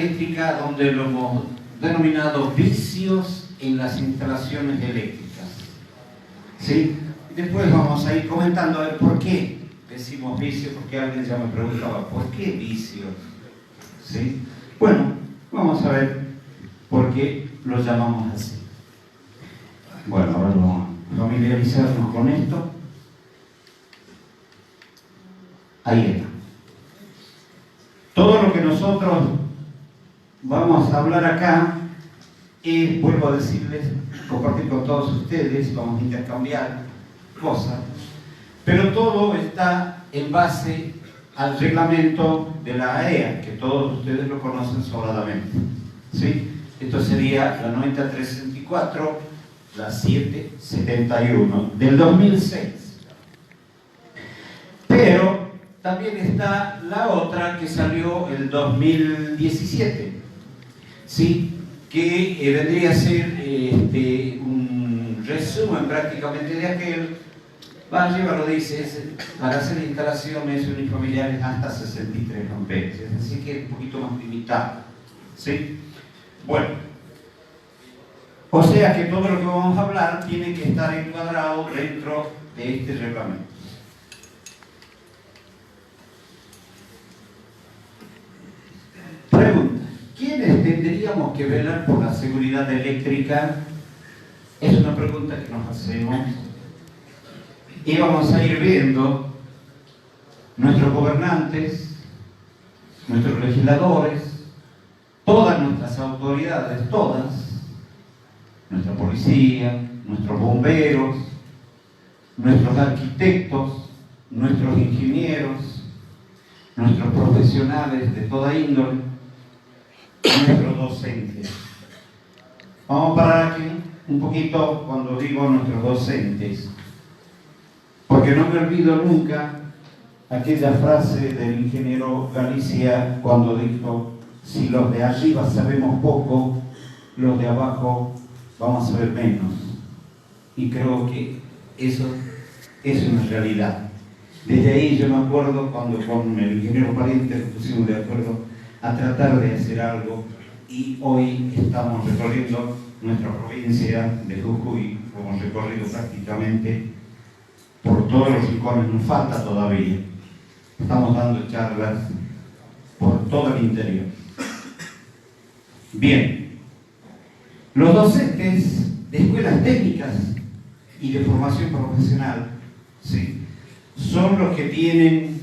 eléctrica donde lo hemos denominado vicios en las instalaciones eléctricas. ¿Sí? Después vamos a ir comentando a ver por qué decimos vicios, porque alguien ya me preguntaba, ¿por qué vicios? ¿Sí? Bueno, vamos a ver por qué lo llamamos así. Bueno, ahora vamos a familiarizarnos con esto. Ahí está. Todo lo que nosotros vamos a hablar acá es, vuelvo a decirles, compartir con todos ustedes, vamos a intercambiar cosas, pero todo está en base al reglamento de la AEA, que todos ustedes lo conocen sobradamente. ¿Sí? Esto sería la 9364, la 771 del 2006. Pero también está la otra que salió el 2017, ¿sí? Que vendría a ser un resumen prácticamente de aquel. Arriba lo dice, es para hacer instalaciones unifamiliares hasta 63 amperios, así que es un poquito más limitado, ¿sí? Bueno, o sea que todo lo que vamos a hablar tiene que estar encuadrado dentro de este reglamento. Pregunta: ¿quiénes tendríamos que velar por la seguridad eléctrica? Es una pregunta que nos hacemos y vamos a ir viendo nuestros gobernantes, nuestros legisladores, todas nuestras autoridades, todas, nuestra policía, nuestros bomberos, nuestros arquitectos, nuestros ingenieros, nuestros profesionales de toda índole, nuestros docentes. Vamos a parar aquí un poquito cuando digo nuestros docentes, porque no me olvido nunca aquella frase del ingeniero Galicia cuando dijo: si los de arriba sabemos poco, los de abajo vamos a saber menos. Y creo que eso es una realidad. Desde ahí yo me acuerdo cuando con el ingeniero Pariente nos pusimos de acuerdo a tratar de hacer algo, y hoy estamos recorriendo nuestra provincia de Jujuy, hemos recorrido prácticamente por todos los rincones, nos falta todavía. Estamos dando charlas por todo el interior. Bien, los docentes de escuelas técnicas y de formación profesional, ¿sí?, son los que tienen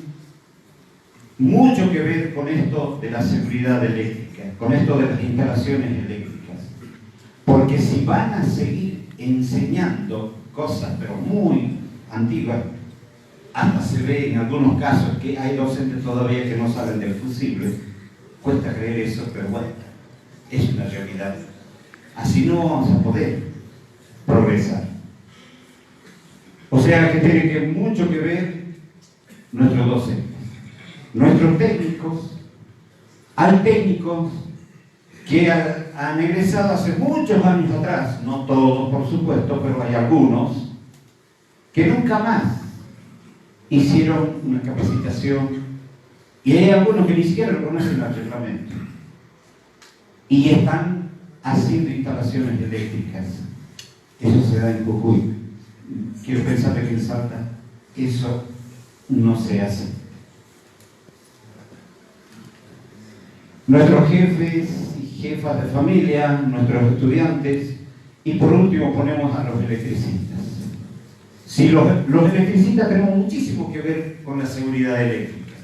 mucho que ver con esto de la seguridad eléctrica, con esto de las instalaciones eléctricas. Porque si van a seguir enseñando cosas, pero muy antiguas, hasta se ve en algunos casos que hay docentes todavía que no saben del fusible, cuesta creer eso, pero bueno, es una realidad. Así no vamos a poder progresar. O sea que tiene mucho que ver nuestros docentes, nuestros técnicos. Hay técnicos que han egresado hace muchos años atrás, no todos por supuesto, pero hay algunos que nunca más hicieron una capacitación, y hay algunos que ni siquiera conocen el reglamento y están haciendo instalaciones eléctricas. Eso se da en Jujuy. Quiero pensar que en Salta eso no se hace. Nuestros jefes y jefas de familia, nuestros estudiantes, y por último ponemos a los electricistas. Si los electricistas tenemos muchísimo que ver con la seguridad eléctrica.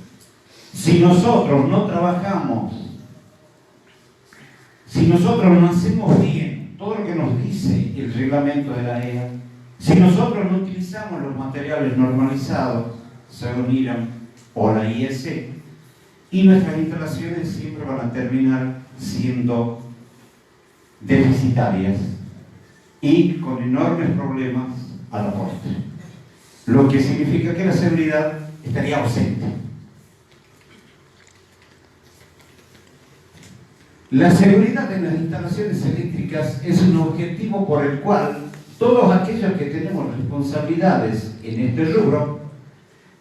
Si nosotros no trabajamos, si nosotros no hacemos bien todo lo que nos dice el reglamento de la AEA, si nosotros no utilizamos los materiales normalizados según IRAM o la IEC, y nuestras instalaciones siempre van a terminar siendo deficitarias y con enormes problemas a la postre, lo que significa que la seguridad estaría ausente. La seguridad en las instalaciones eléctricas es un objetivo por el cual todos aquellos que tenemos responsabilidades en este rubro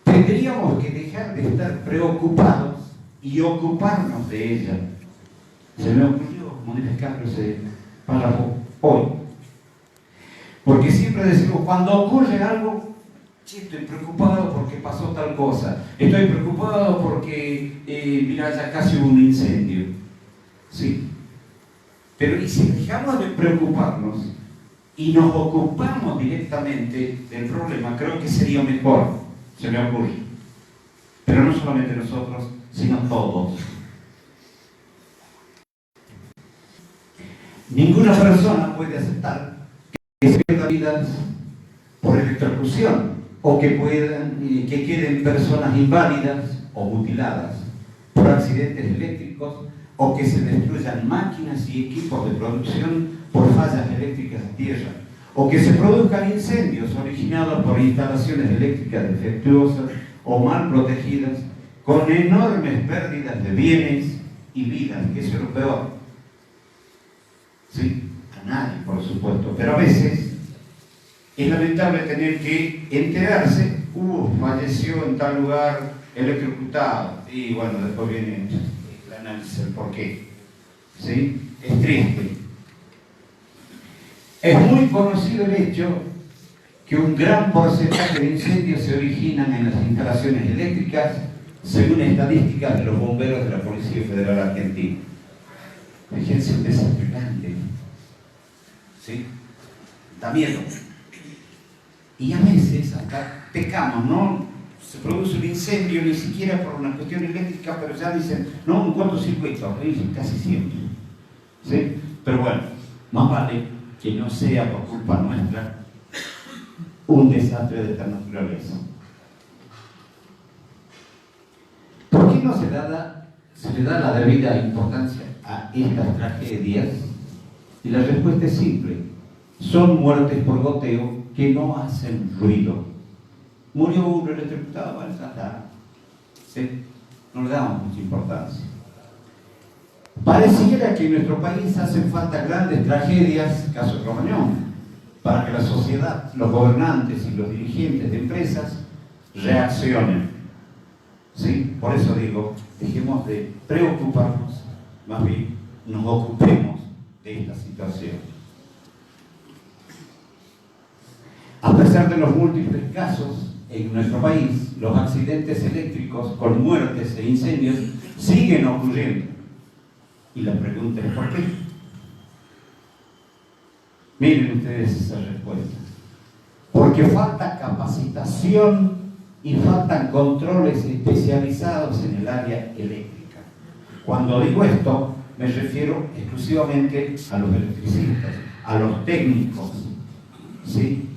tendríamos que dejar de estar preocupados y ocuparnos de ella. Se me ocurrió modificar ese párrafo hoy. Porque siempre decimos, cuando ocurre algo, sí, estoy preocupado porque pasó tal cosa. Estoy preocupado porque, mira, ya casi hubo un incendio. Sí. Pero ¿y si dejamos de preocuparnos y nos ocupamos directamente del problema? Creo que sería mejor, se me ocurre. Pero no solamente nosotros, sino todos. Ninguna persona puede aceptar que se pierdan vidas por electrocución o que queden personas inválidas o mutiladas por accidentes eléctricos o que se destruyan máquinas y equipos de producción por fallas eléctricas en tierra o que se produzcan incendios originados por instalaciones eléctricas defectuosas o mal protegidas con enormes pérdidas de bienes y vidas, que eso es lo peor. ¿Sí? A nadie, por supuesto, pero a veces es lamentable tener que enterarse, falleció en tal lugar electrocutado, y bueno, después viene el análisis del por qué. ¿Sí? Es triste. Es muy conocido el hecho que un gran porcentaje de incendios se originan en las instalaciones eléctricas, según estadísticas de los bomberos de la Policía Federal Argentina. Fíjense, un desastre grande. ¿Sí? Da miedo. Y a veces hasta pecamos, ¿no? Se produce un incendio ni siquiera por una cuestión eléctrica, pero ya dicen, no, un cortocircuito, casi siempre. ¿Sí? Pero bueno, más vale que no sea por culpa nuestra un desastre de esta naturaleza. ¿Por qué no se le da la debida importancia a estas tragedias? Y la respuesta es simple: son muertes por goteo que no hacen ruido. Murió uno electrocutado, bueno, ya está. ¿Sí? No le damos mucha importancia. Pareciera que en nuestro país hacen falta grandes tragedias, caso Cromañón, para que la sociedad, los gobernantes y los dirigentes de empresas reaccionen. ¿Sí? Por eso digo, dejemos de preocuparnos, más bien nos ocupemos de esta situación. A pesar de los múltiples casos en nuestro país, los accidentes eléctricos con muertes e incendios siguen ocurriendo. Y la pregunta es ¿por qué? Miren ustedes esa respuesta. Porque falta capacitación y faltan controles especializados en el área eléctrica. Cuando digo esto, me refiero exclusivamente a los electricistas, a los técnicos. ¿Sí?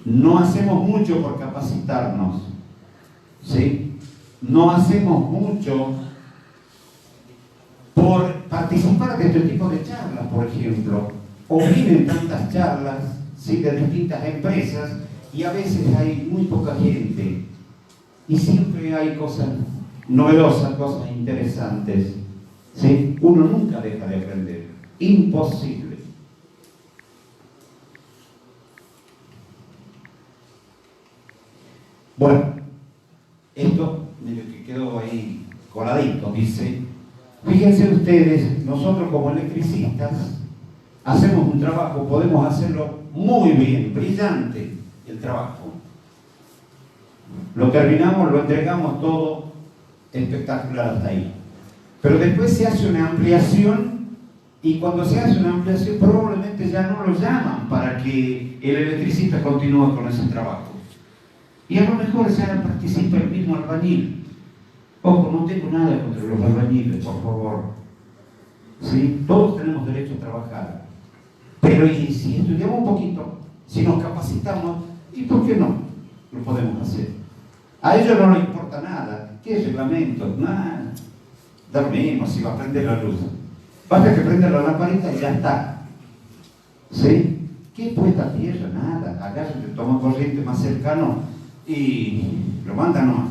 No hacemos mucho por capacitarnos. ¿Sí? No hacemos mucho por participar de este tipo de charlas, por ejemplo. O vienen tantas charlas, ¿sí?, de distintas empresas, y a veces hay muy poca gente. Y siempre hay cosas novedosas, cosas interesantes. ¿Sí? Uno nunca deja de aprender. Imposible. Bueno, esto medio que quedó ahí coladito, dice. Fíjense ustedes, nosotros como electricistas hacemos un trabajo, podemos hacerlo muy bien, brillante el trabajo. Lo terminamos, lo entregamos todo espectacular hasta ahí. Pero después se hace una ampliación, y cuando se hace una ampliación probablemente ya no lo llaman para que el electricista continúe con ese trabajo. Y a lo mejor ya participa el mismo albañil. Ojo, no tengo nada contra los albañiles, por favor. ¿Sí? Todos tenemos derecho a trabajar. Pero y si estudiamos un poquito, si nos capacitamos, ¿y por qué no? Lo podemos hacer. A ellos no les importa nada. ¿Qué reglamentos? Nada. Da lo mismo si va a prender la luz. Basta que prenda la lamparita y ya está. ¿Sí? ¿Qué puesta a tierra? Nada. Agarran el toma corriente más cercano y lo mandan nomás.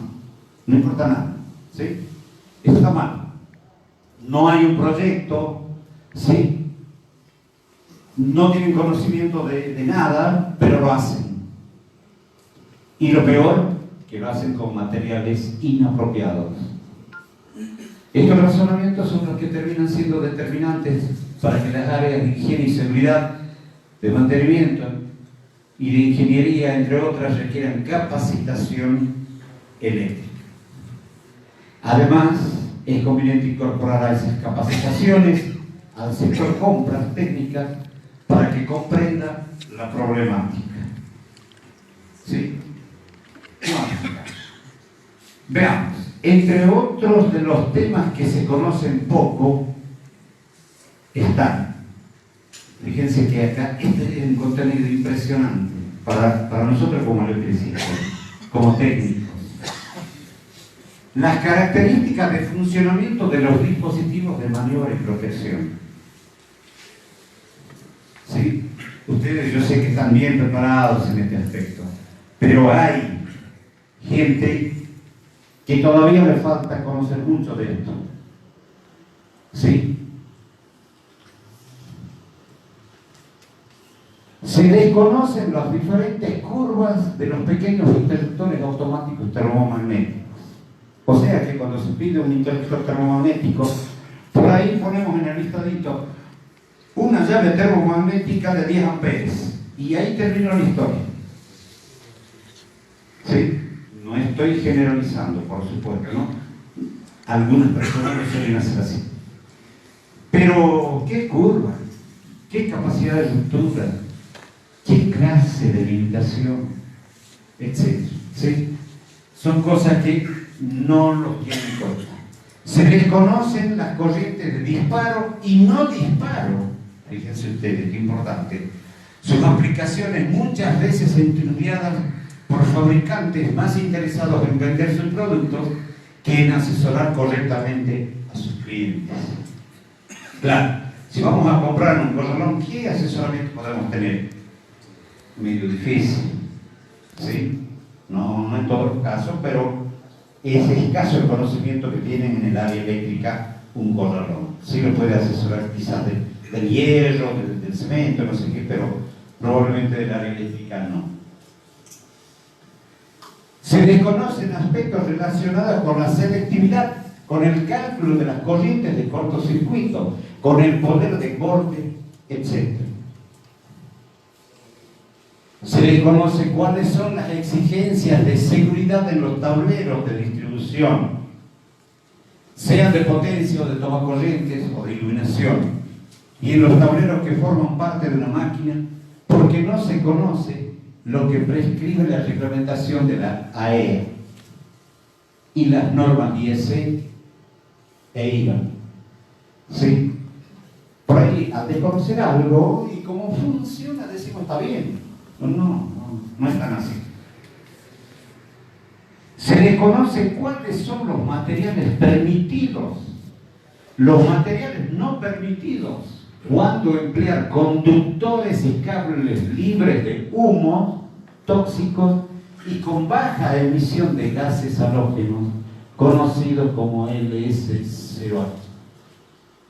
No importa nada. ¿Sí? Eso está mal. No hay un proyecto, ¿sí? No tienen conocimiento de nada, pero lo hacen. Y lo peor, que lo hacen con materiales inapropiados. Estos razonamientos son los que terminan siendo determinantes para que las áreas de higiene y seguridad, de mantenimiento y de ingeniería, entre otras, requieran capacitación eléctrica. Además, es conveniente incorporar a esas capacitaciones al sector compras técnicas para que comprenda la problemática. ¿Sí? Veamos, entre otros de los temas que se conocen poco están, fíjense que acá este es un contenido impresionante para nosotros como electricistas, como técnicos. Las características de funcionamiento de los dispositivos de maniobra y protección. ¿Sí? Ustedes yo sé que están bien preparados en este aspecto, pero hay gente que todavía le falta conocer mucho de esto. ¿Sí? Se desconocen las diferentes curvas de los pequeños interruptores automáticos termomagnéticos. O sea que cuando se pide un interruptor termomagnético, por ahí ponemos en el listadito una llave termomagnética de 10 amperes y ahí terminó la historia. ¿Sí? No estoy generalizando, por supuesto, ¿no? Algunas personas lo suelen hacer así. Pero, ¿qué curva? ¿Qué capacidad de ruptura? ¿Qué clase de limitación? Etcétera. ¿Sí? Son cosas que no los tienen en cuenta. Se desconocen las corrientes de disparo y no disparo. Fíjense ustedes, qué importante. Sus aplicaciones muchas veces estudiadas por fabricantes más interesados en vender sus productos que en asesorar correctamente a sus clientes. Claro, si vamos a comprar un corralón, ¿qué asesoramiento podemos tener? Medio difícil, ¿sí? No en todos los casos, pero es escaso el conocimiento que tienen en el área eléctrica un corralón. Sí lo puede asesorar quizás del hierro, del cemento, no sé qué, pero probablemente del área eléctrica no. Se desconocen aspectos relacionados con la selectividad, con el cálculo de las corrientes de cortocircuito, con el poder de corte, etc. Se desconoce cuáles son las exigencias de seguridad en los tableros de distribución, sean de potencia o de tomacorrientes o de iluminación, y en los tableros que forman parte de una máquina, porque no se conoce lo que prescribe la reglamentación de la AEA y las normas IEC e IVA. ¿Sí? Por ahí, al desconocer algo y cómo funciona, decimos está bien. No es tan así. Se desconoce cuáles son los materiales permitidos, los materiales no permitidos, cuando emplear conductores y cables libres de humo tóxicos y con baja emisión de gases halógenos, conocidos como LS0H.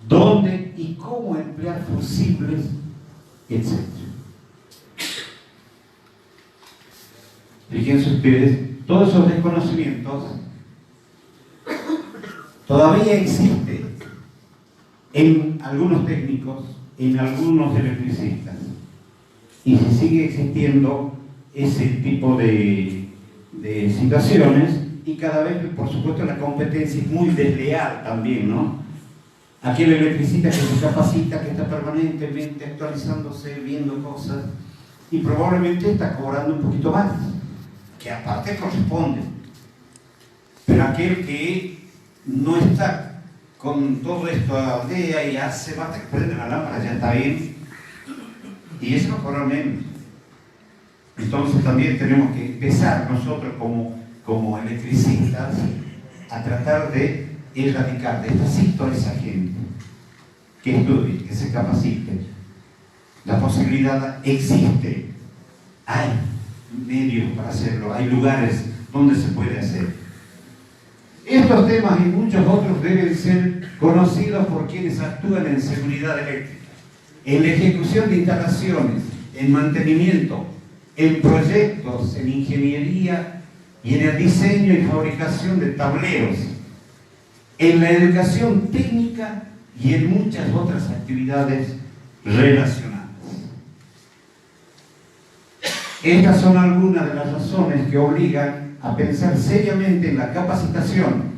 ¿Dónde y cómo emplear fusibles, etcétera? Fíjense ustedes, todos esos desconocimientos todavía existen en algunos técnicos, en algunos electricistas. Y si sigue existiendo ese tipo de situaciones, y cada vez, por supuesto, la competencia es muy desleal también, ¿no? Aquel electricista que se capacita, que está permanentemente actualizándose, viendo cosas, y probablemente está cobrando un poquito más, que aparte corresponde. Pero aquel que no está con todo esto al día y hace basta que prende la lámpara, ya está bien, y eso no cobra menos. Entonces también tenemos que empezar nosotros como electricistas a tratar de erradicar, despacito a esa gente que estudie, que se capacite. La posibilidad existe, hay medios para hacerlo, hay lugares donde se puede hacer. Estos temas y muchos otros deben ser conocidos por quienes actúan en seguridad eléctrica, en la ejecución de instalaciones, en mantenimiento, en proyectos, en ingeniería y en el diseño y fabricación de tableros. en la educación técnica y en muchas otras actividades relacionadas. Estas son algunas de las razones que obligan a pensar seriamente en la capacitación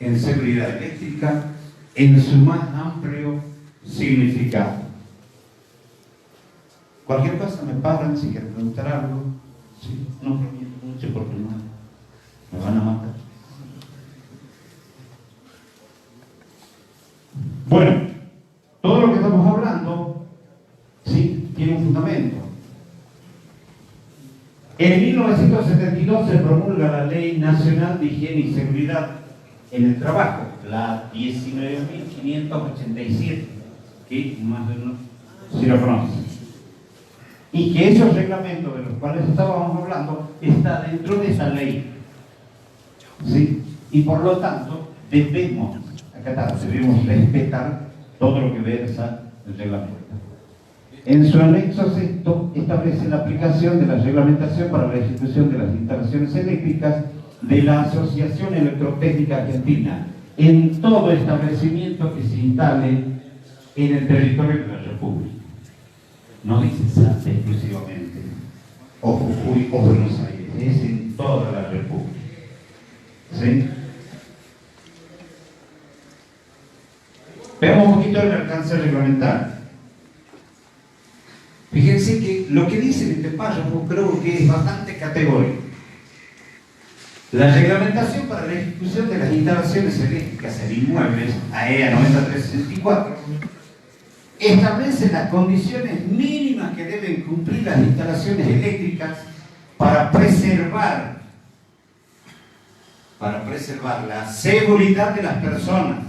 en seguridad eléctrica en su más amplio significado. Cualquier cosa me paran si quieren preguntar algo. Sí, no pregunto mucho porque no me van a matar. Bueno, todo lo que estamos hablando, sí, tiene un fundamento. En 1972 se promulga la Ley Nacional de Higiene y Seguridad en el Trabajo, la 19.587, que más de uno si lo conocen. Y que esos reglamentos de los cuales estábamos hablando está dentro de esa ley. ¿Sí? Y por lo tanto, debemos respetar todo lo que versa el reglamento. En su anexo sexto establece la aplicación de la reglamentación para la ejecución de las instalaciones eléctricas de la Asociación Electrotécnica Argentina en todo establecimiento que se instale en el territorio de la República. No dice Salta exclusivamente, o Jujuy o Buenos Aires, es en toda la República. ¿Sí? Veamos un poquito el alcance reglamentario. Fíjense que lo que dice en este párrafo creo que es bastante categórico. La reglamentación para la ejecución de las instalaciones eléctricas en inmuebles, AEA 9364, establece las condiciones mínimas que deben cumplir las instalaciones eléctricas para preservar la seguridad de las personas,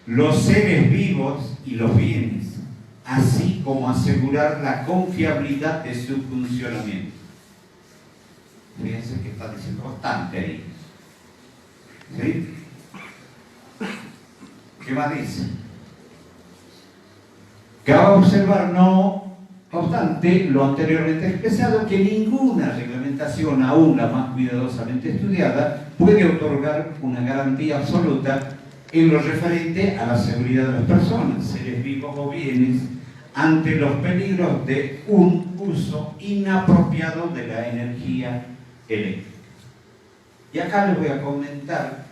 los seres vivos y los bienes, así como asegurar la confiabilidad de su funcionamiento. Fíjense que está diciendo bastante ahí. ¿Sí? ¿Qué más dice? Cabe observar, no obstante lo anteriormente expresado, que ninguna reglamentación, aún la más cuidadosamente estudiada, puede otorgar una garantía absoluta en lo referente a la seguridad de las personas, seres vivos o bienes, ante los peligros de un uso inapropiado de la energía eléctrica. Y acá les voy a comentar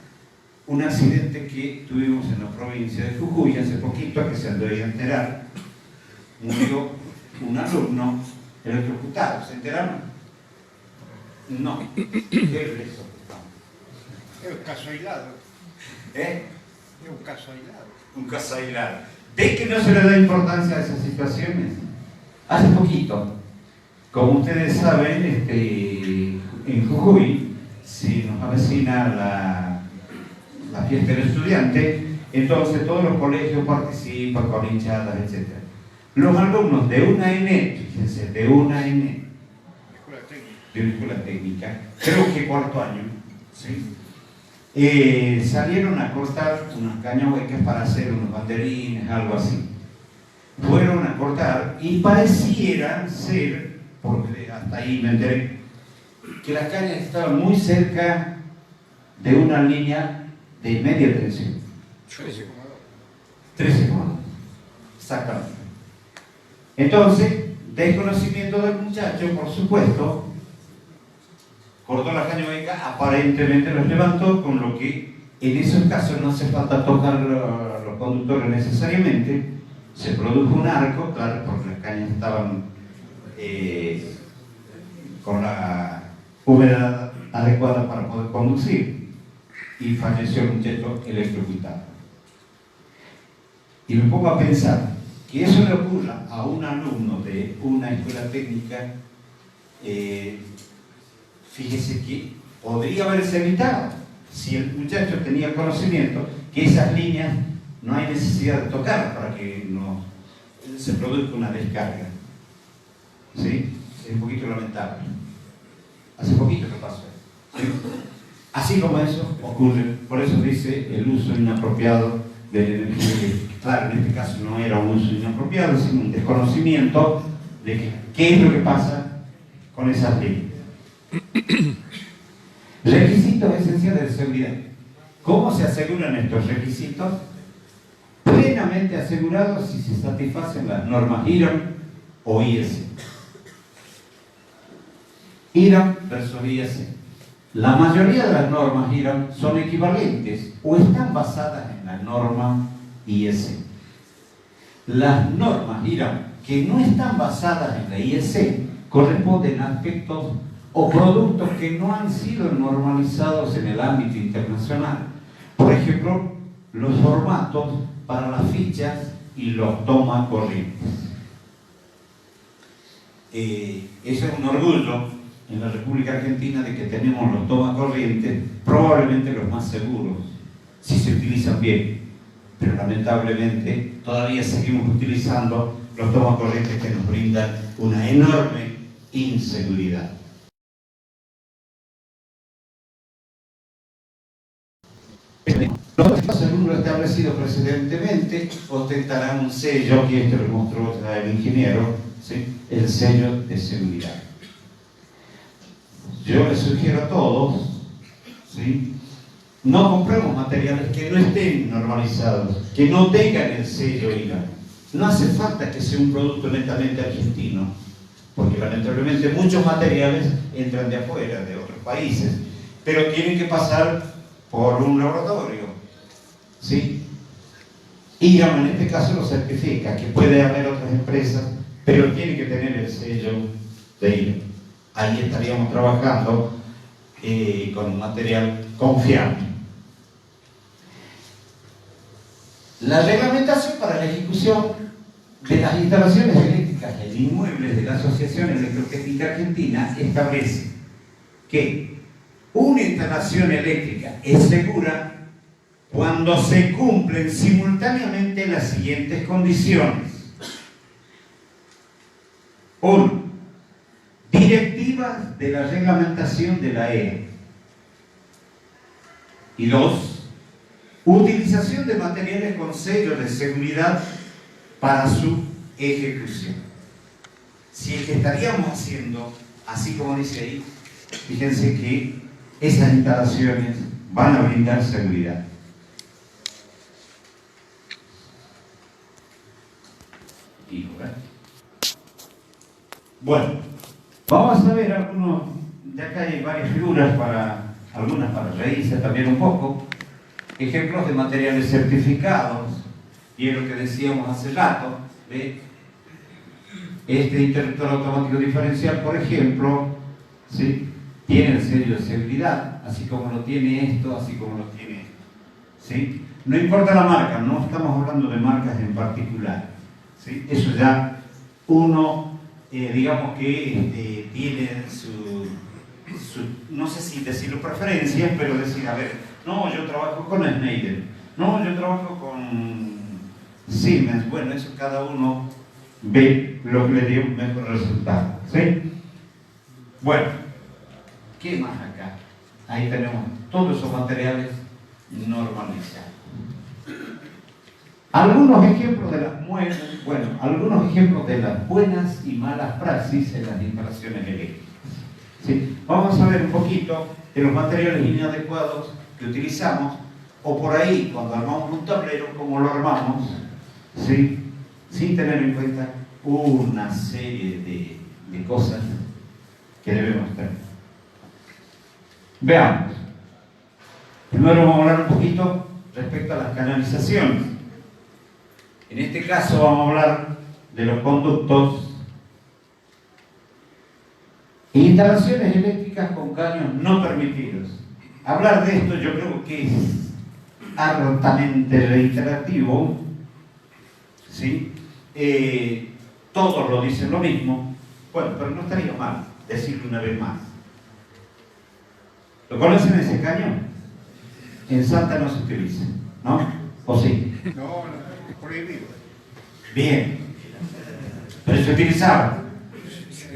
un accidente que tuvimos en la provincia de Jujuy hace poquito, que se han de enterar. Murió un alumno electrocutado. ¿Se enteraron? No. ¿Qué es eso? Es un caso aislado. ¿Eh? Es un caso aislado. Un caso aislado. ¿De que no se le da importancia a esas situaciones? Hace poquito, como ustedes saben, en Jujuy, si nos avecina la fiesta del estudiante, entonces todos los colegios participan con hinchadas, etc. Los alumnos de una ENET, fíjense, de una ENET, de una escuela técnica, creo que cuarto año, ¿sí? Salieron a cortar unas cañas huecas para hacer unos banderines, algo así. Fueron a cortar y pareciera ser, porque hasta ahí me enteré, que las cañas estaban muy cerca de una línea de media tensión. 13,2. Exactamente. Entonces, desconocimiento del muchacho, por supuesto, cortó la caña hueca, aparentemente los levantó, con lo que en esos casos no hace falta tocar los conductores necesariamente. Se produjo un arco, claro, porque las cañas estaban con la humedad adecuada para poder conducir, y falleció el muchacho electrocutado. Y me pongo a pensar que eso le ocurra a un alumno de una escuela técnica. Fíjese que podría haberse evitado si el muchacho tenía conocimiento que esas líneas no hay necesidad de tocar para que no se produzca una descarga. ¿Sí? Es un poquito lamentable. Hace poquito que pasó. ¿Sí? Así como eso ocurre, por eso dice el uso inapropiado de la energía eléctrica. Claro, en este caso no era un uso inapropiado, sino un desconocimiento de qué es lo que pasa con esas líneas. Requisitos esenciales de seguridad. ¿Cómo se aseguran estos requisitos? Plenamente asegurados si se satisfacen las normas IRAM o IEC. IRAM versus IEC. La mayoría de las normas IRAM son equivalentes o están basadas en la norma IEC. Las normas IRAM que no están basadas en la IEC corresponden a aspectos o productos que no han sido normalizados en el ámbito internacional. Por ejemplo, los formatos para las fichas y los tomacorrientes. Eso es un orgullo en la República Argentina de que tenemos los tomacorrientes, probablemente los más seguros, si se utilizan bien. Pero lamentablemente todavía seguimos utilizando los tomacorrientes que nos brindan una enorme inseguridad. Según lo establecido precedentemente, ostentarán un sello, que esto lo mostró el ingeniero, ¿sí? El sello de seguridad. Yo les sugiero a todos, ¿sí? No compremos materiales que no estén normalizados, que no tengan el sello IRAM. No hace falta que sea un producto netamente argentino, porque lamentablemente muchos materiales entran de afuera, de otros países, pero tienen que pasar por un laboratorio, ¿sí? IRAM en este caso lo certifica, que puede haber otras empresas, pero tiene que tener el sello de IRAM. Ahí estaríamos trabajando con un material confiable. La reglamentación para la ejecución de las instalaciones eléctricas en inmuebles de la Asociación Electrotécnica Argentina establece que una instalación eléctrica es segura cuando se cumplen simultáneamente las siguientes condiciones. 1. Directivas de la reglamentación de la EA. Y 2. Utilización de materiales con sellos de seguridad para su ejecución. Si es que estaríamos haciendo, así como dice ahí, fíjense que esas instalaciones van a brindar seguridad. Bueno, vamos a ver algunos, de acá hay varias figuras algunas para reírse también un poco, ejemplos de materiales certificados, y es lo que decíamos hace rato, ¿ve? Este interruptor automático diferencial, por ejemplo, ¿sí? Tiene el sello de seguridad, así como lo tiene esto, así como lo tiene esto, ¿sí? No importa la marca, no estamos hablando de marcas en particular, ¿sí? Eso ya uno, digamos que tiene su, no sé si decirlo preferencias, pero decir, a ver, no, yo trabajo con Schneider, no, yo trabajo con Siemens. Bueno, eso cada uno ve lo que le dio un mejor resultado, ¿sí? Bueno, ¿qué más acá? Ahí tenemos todos esos materiales normalizados. Algunos ejemplos de algunos ejemplos de las buenas y malas praxis en las instalaciones eléctricas, ¿sí? Vamos a ver un poquito de los materiales inadecuados que utilizamos, o por ahí, cuando armamos un tablero, cómo lo armamos, ¿sí? Sin tener en cuenta una serie de cosas que debemos tener. Veamos. Primero vamos a hablar un poquito respecto a las canalizaciones. En este caso vamos a hablar de los conductos e instalaciones eléctricas con caños no permitidos. Hablar de esto yo creo que es altamente reiterativo, ¿sí? Todos lo dicen lo mismo, bueno, pero no estaría mal decirlo una vez más. ¿Lo conocen ese caño? En Salta no se utiliza, ¿no? ¿O sí? No, es prohibido. Bien. Pero se utilizaba.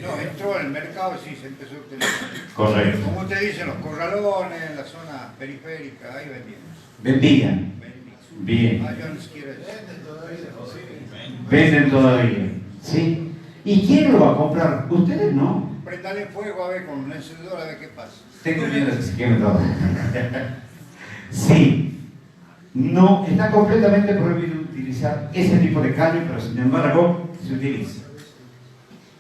No, entró en el mercado y sí, se empezó a utilizar. Correcto. Como usted dice, en los corralones, en la zona periférica, ahí vendían. Vendían. Bien. Ah, yo no quiero decir. Venden todavía. ¿Sí? ¿Y quién lo va a comprar? Ustedes no. Prendale fuego a ver con un encendedor a ver qué pasa. Tengo miedo de que se queme todo. Sí, no, está completamente prohibido utilizar ese tipo de caño, pero sin embargo se utiliza.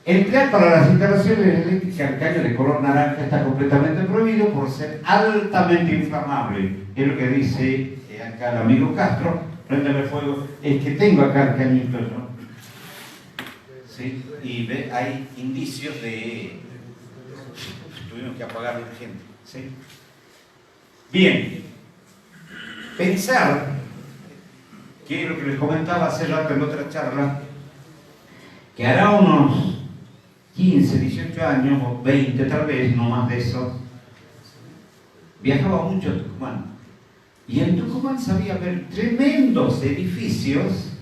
Emplear para las instalaciones eléctricas el caño de color naranja está completamente prohibido por ser altamente inflamable. Es lo que dice acá el amigo Castro. Préndele fuego. Es que tengo acá el cañito, ¿no? ¿Sí? Y ve, hay indicios de... Tuvimos que apagar urgente. ¿Sí? Bien. Pensar, que es lo que les comentaba hace rato en otra charla, que hará unos 15, 18 años o 20 tal vez, no más de eso, viajaba mucho a Tucumán. Y en Tucumán sabía ver tremendos edificios,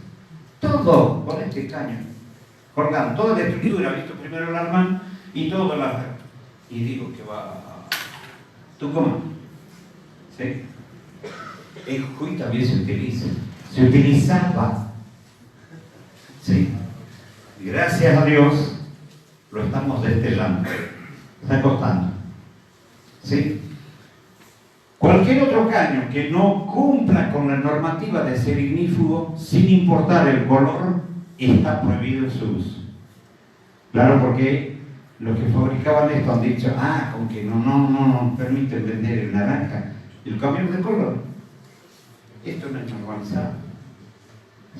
todo con este caño, colgando, toda la estructura, visto primero el Armán y todo la... Y digo que va a Tucumán. ¿Sí? El Jujuy también se utiliza, se utilizaba. ¿Sí? Y gracias a Dios lo estamos destellando, está costando. ¿Sí? Cualquier otro caño que no cumpla con la normativa de ser ignífugo, sin importar el color, está prohibido su uso. Claro, porque los que fabricaban esto han dicho, con que no permiten vender el naranja, y lo cambian de color. Esto no es normalizado.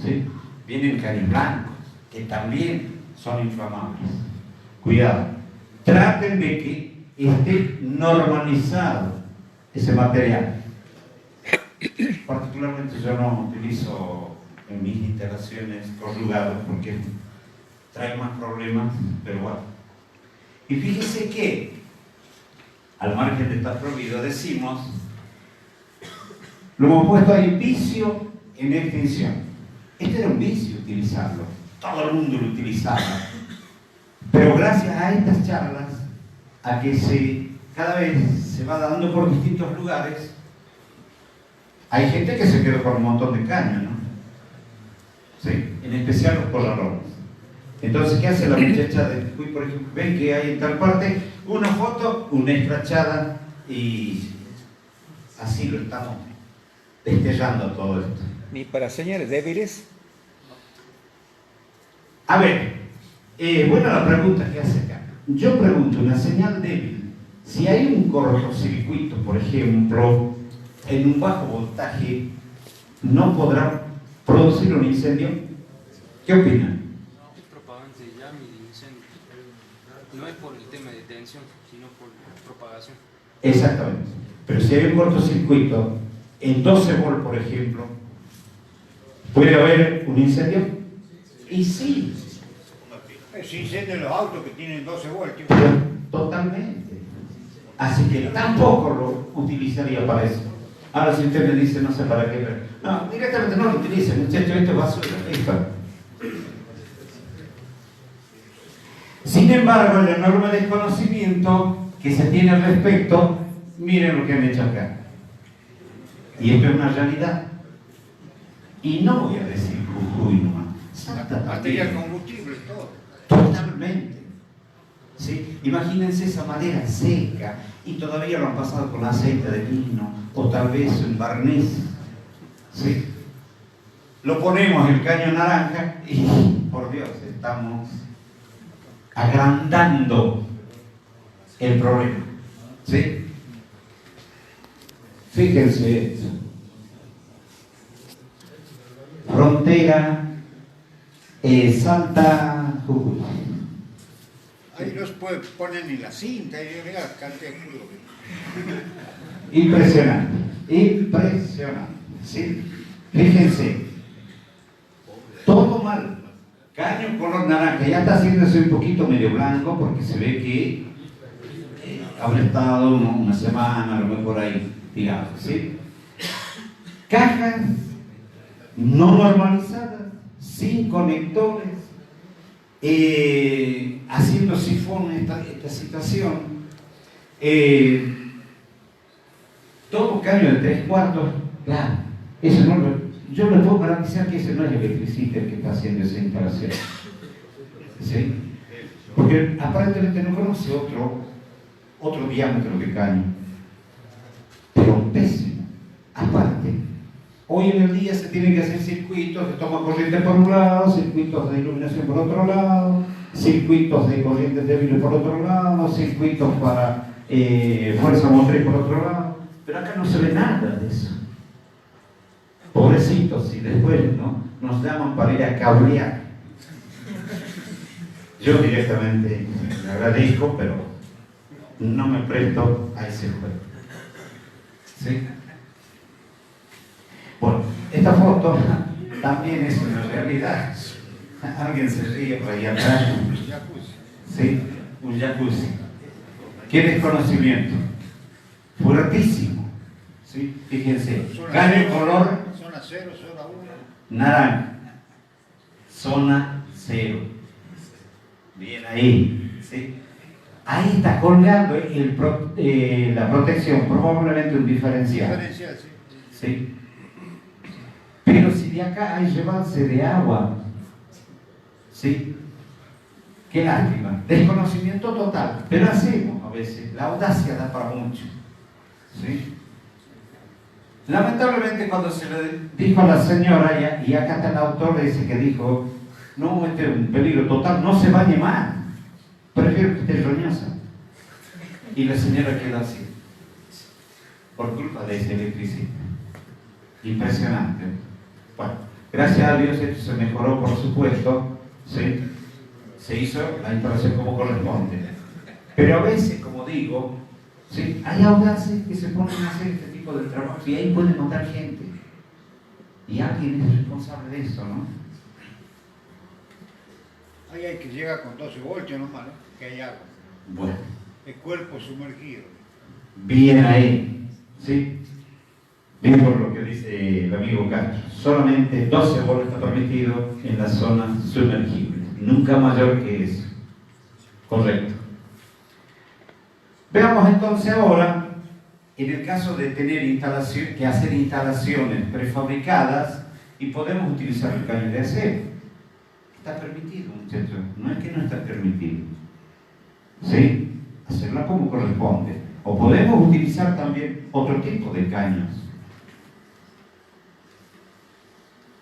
¿Sí? Vienen caños blancos, que también son inflamables. Cuidado, traten de que esté normalizado ese material. Particularmente yo no utilizo en mis instalaciones corrugados porque trae más problemas, pero bueno. Y fíjese que, al margen de estar prohibido, decimos, lo hemos puesto ahí, vicio en extinción. Este era un vicio utilizarlo, todo el mundo lo utilizaba. Pero gracias a estas charlas, a que cada vez se va dando por distintos lugares, hay gente que se quedó con un montón de caños, ¿no? ¿Sí? En especial los polarones. Entonces, ¿qué hace la muchacha de Jujuy, por ejemplo? Ven que hay en tal parte una foto, una escrachada, y así lo estamos destellando todo esto. Ni para señales débiles. A ver, buena la pregunta que hace acá. Yo pregunto, una señal débil, si hay un cortocircuito, por ejemplo, en un bajo voltaje, ¿no podrá producir un incendio? ¿Qué opinan? Es propagante de llama y de incendio. No es por el tema de tensión, sino por propagación. Exactamente. Pero si hay un cortocircuito en 12 volt, por ejemplo, ¿puede haber un incendio? Y sí. Se incendian los autos que tienen 12 voltios. Totalmente. Así que tampoco lo utilizaría para eso. Ahora si usted me dice, no sé para qué, pero... No, directamente no lo utilice, muchachos, esto es basura. Esto. Sin embargo, el enorme desconocimiento que se tiene al respecto, miren lo que han hecho acá. Y esto es una realidad. Y no voy a decir Jujuy nomás. Material combustible, todo. Totalmente. ¿Sí? Imagínense esa madera seca y todavía lo han pasado con aceite de pino o tal vez un barniz. ¿Sí? Lo ponemos en el caño naranja y, por Dios, estamos agrandando el problema. ¿Sí? Fíjense esto. Frontera Salta Jujuy. Ahí los ponen en la cinta y yo mira, cante el culo. Impresionante, impresionante. ¿Sí? Fíjense, todo mal. Caño color naranja, ya está haciéndose un poquito medio blanco porque se ve que habrá estado una semana, a lo mejor ahí, digamos, ¿sí? Cajas no normalizadas, sin conectores, haciendo sifón esta situación. Todo caño de 3/4, claro, eso no yo le puedo garantizar que ese no es el electricista el que está haciendo esa instalación. ¿Sí? Porque aparentemente no conoce otro diámetro de caño, pero pésimo. aparte. Hoy en el día se tienen que hacer circuitos de toma corriente por un lado, circuitos de iluminación por otro lado, circuitos de corrientes débiles por otro lado, circuitos para fuerza motriz por otro lado, pero acá no se ve nada de eso. Pobrecitos, si después ¿no? nos llaman para ir a cablear. Yo directamente le agradezco, pero no me presto a ese juego. ¿Sí? Bueno, esta foto también es una realidad. Alguien se ríe por ahí atrás. ¿Sí? Un jacuzzi. ¿Qué desconocimiento? Fuertísimo. ¿Sí? Fíjense. Caño color. Zona 0, zona 1. Naranja. Zona 0. Bien ahí. ¿Sí? Ahí está colgando la protección, probablemente un diferencial. Diferencial, sí. ¿Sí? Pero si de acá hay llevarse de agua, ¿sí? Qué lástima. Desconocimiento total. Pero hacemos a veces. La audacia da para mucho. ¿Sí? Lamentablemente cuando se le dijo a la señora, y acá está el autor, dice que dijo, no, este es un peligro total, no se bañe más. Prefiero que esté roñosa. Y la señora quedó así. Por culpa de ese electricista. Impresionante. Bueno, gracias a Dios esto se mejoró, por supuesto. ¿Sí? Se hizo la instalación como corresponde. Pero a veces, como digo, ¿sí? Hay audaces que se ponen a hacer este tipo de trabajo y ahí pueden matar gente. Y alguien es responsable de eso, ¿no? Ahí hay que llegar con 12 voltios nomás, ¿no? Que hay agua. Bueno, El cuerpo sumergido. bien ahí. ¿Sí? Bien por lo que dice el amigo Castro. Solamente 12 voltios está permitido en la zona sumergible. Nunca mayor que eso. Correcto. Veamos entonces ahora, en el caso de tener que hacer instalaciones prefabricadas y podemos utilizar el caño de acero. Está permitido, muchachos. No es que no está permitido. ¿Sí? Hacerla como corresponde. O podemos utilizar también otro tipo de caños.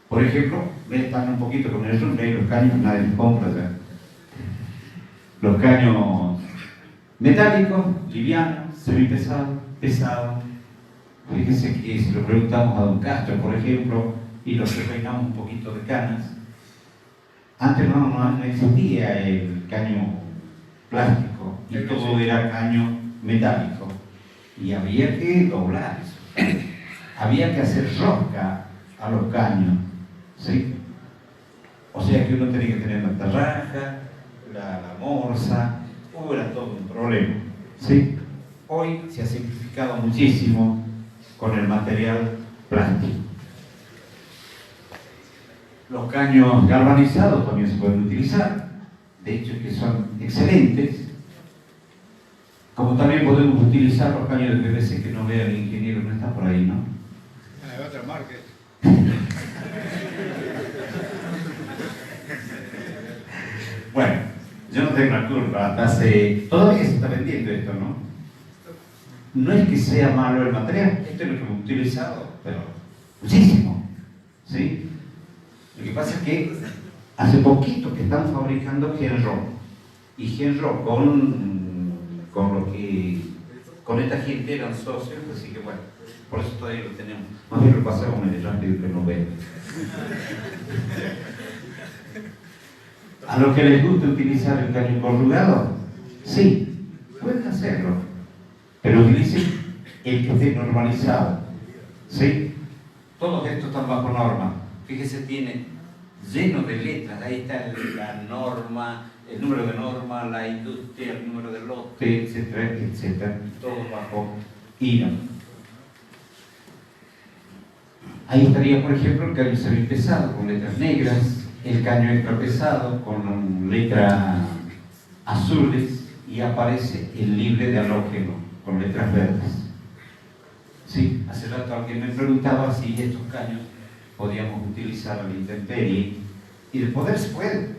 Por ejemplo, están un poquito con el rumble, los caños nadie los compra ya. Los caños metálicos, livianos, semipesados, pesados. Fíjense que si lo preguntamos a don Castro, por ejemplo, y los repeinamos un poquito de canas, antes no existía el caño plástico y todo era caño metálico. Y había que doblar eso. Había que hacer rosca a los caños. ¿Sí? O sea que uno tenía que tener la tarraja, la morsa, era todo un problema. ¿Sí? Hoy se ha simplificado muchísimo con el material plástico. Los caños galvanizados también se pueden utilizar, de hecho que son excelentes. Como también podemos utilizar los caños de PVC, que no vea el ingeniero, no está por ahí, ¿no? Hay otra marca. Bueno, yo no tengo la culpa, hasta todavía se está vendiendo esto, ¿no? No es que sea malo el material, esto es lo que hemos utilizado, pero muchísimo, ¿sí? Lo que pasa es que hace poquito que están fabricando Genro, y Genro con esta gente eran socios, así que bueno, por eso todavía lo tenemos. Más bien lo pasamos medio rápido que no ven. A los que les gusta utilizar el caño corrugado, sí, pueden hacerlo, pero utilicen el que esté normalizado, ¿sí? Todos estos están bajo norma. Fíjese, tiene lleno de letras, ahí está la norma, el número de norma, la industria, el número de lote, etcétera, etcétera, todo bajo INO. Ahí estaría, por ejemplo, el caño semipesado con letras negras, el caño extra pesado con letras azules y aparece el libre de halógeno con letras verdes. Sí, hace rato alguien me preguntaba si estos caños podíamos utilizar a la intemperie, y de poder se puede.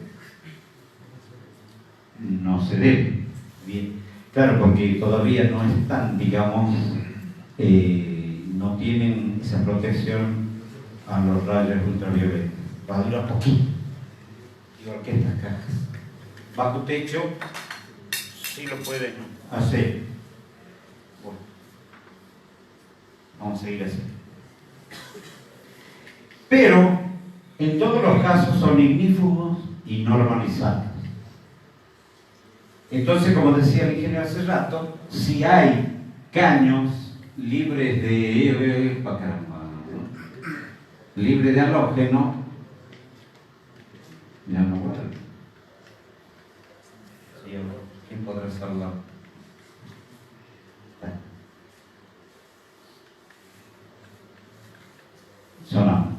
No se debe. Bien, claro, porque todavía no están, digamos, no tienen esa protección a los rayos ultravioletas. Va a durar poquito, igual que estas cajas. Bajo techo, Sí lo pueden. hacer. Bueno, vamos a seguir así. Pero en todos los casos son ignífugos y normalizados. Entonces, como decía el ingeniero hace rato, si hay caños libres de libre de halógeno, ya no vuelve. Sí, ¿quién podrá hacerlo? Sonamos.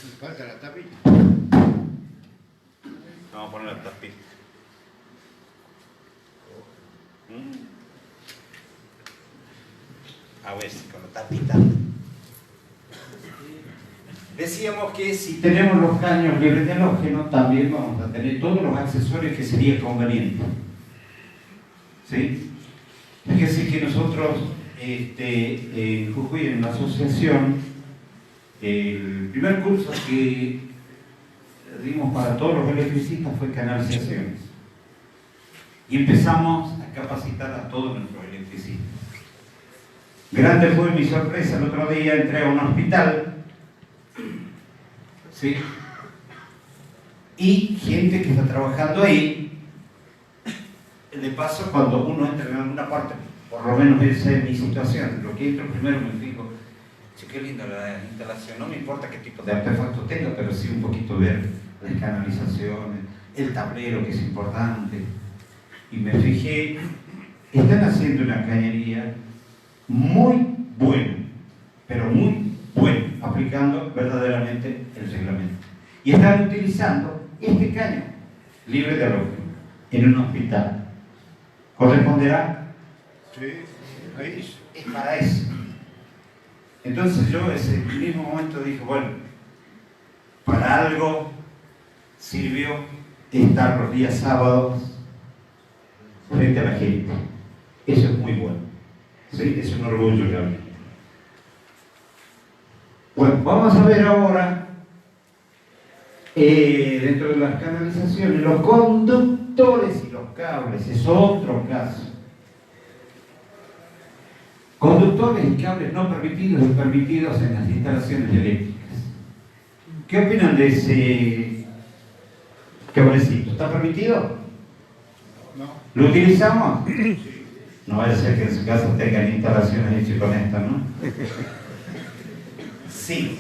Me falta la tapita. Vamos a poner la tapita. A ver si con la tapita. Decíamos que si tenemos los caños libres de halógeno, también vamos a tener todos los accesorios que sería conveniente. ¿Sí? Fíjense que nosotros en Jujuy, en la asociación, el primer curso que dimos para todos los electricistas fue canalizaciones. Y empezamos a capacitar a todos nuestros electricistas. Grande fue mi sorpresa, el otro día entré a un hospital, ¿sí? Y gente que está trabajando ahí, de paso, cuando uno entra en alguna parte, por lo menos esa es mi situación, lo que entro primero me fijo, che, qué linda la instalación, no me importa qué tipo de artefacto tenga, pero sí un poquito ver las canalizaciones, el tablero que es importante. Y me fijé, están haciendo una cañería muy buena, pero muy buena, aplicando verdaderamente el reglamento. Y están utilizando este caño libre de halógeno en un hospital. ¿Corresponderá? Sí, ahí. Es para eso. Entonces yo ese mismo momento dije, bueno, para algo sirvió estar los días sábados frente a la gente. Eso es muy bueno. ¿Sí? Es un orgullo realmente. Bueno, vamos a ver ahora, dentro de las canalizaciones, los conductores y los cables. Es otro caso. Conductores y cables no permitidos y permitidos en las instalaciones eléctricas. ¿Qué opinan de ese cablecito? ¿Está permitido? No. ¿Lo utilizamos? Sí. No vaya a ser que en su casa tengan instalaciones hechas con esta, ¿no? Sí.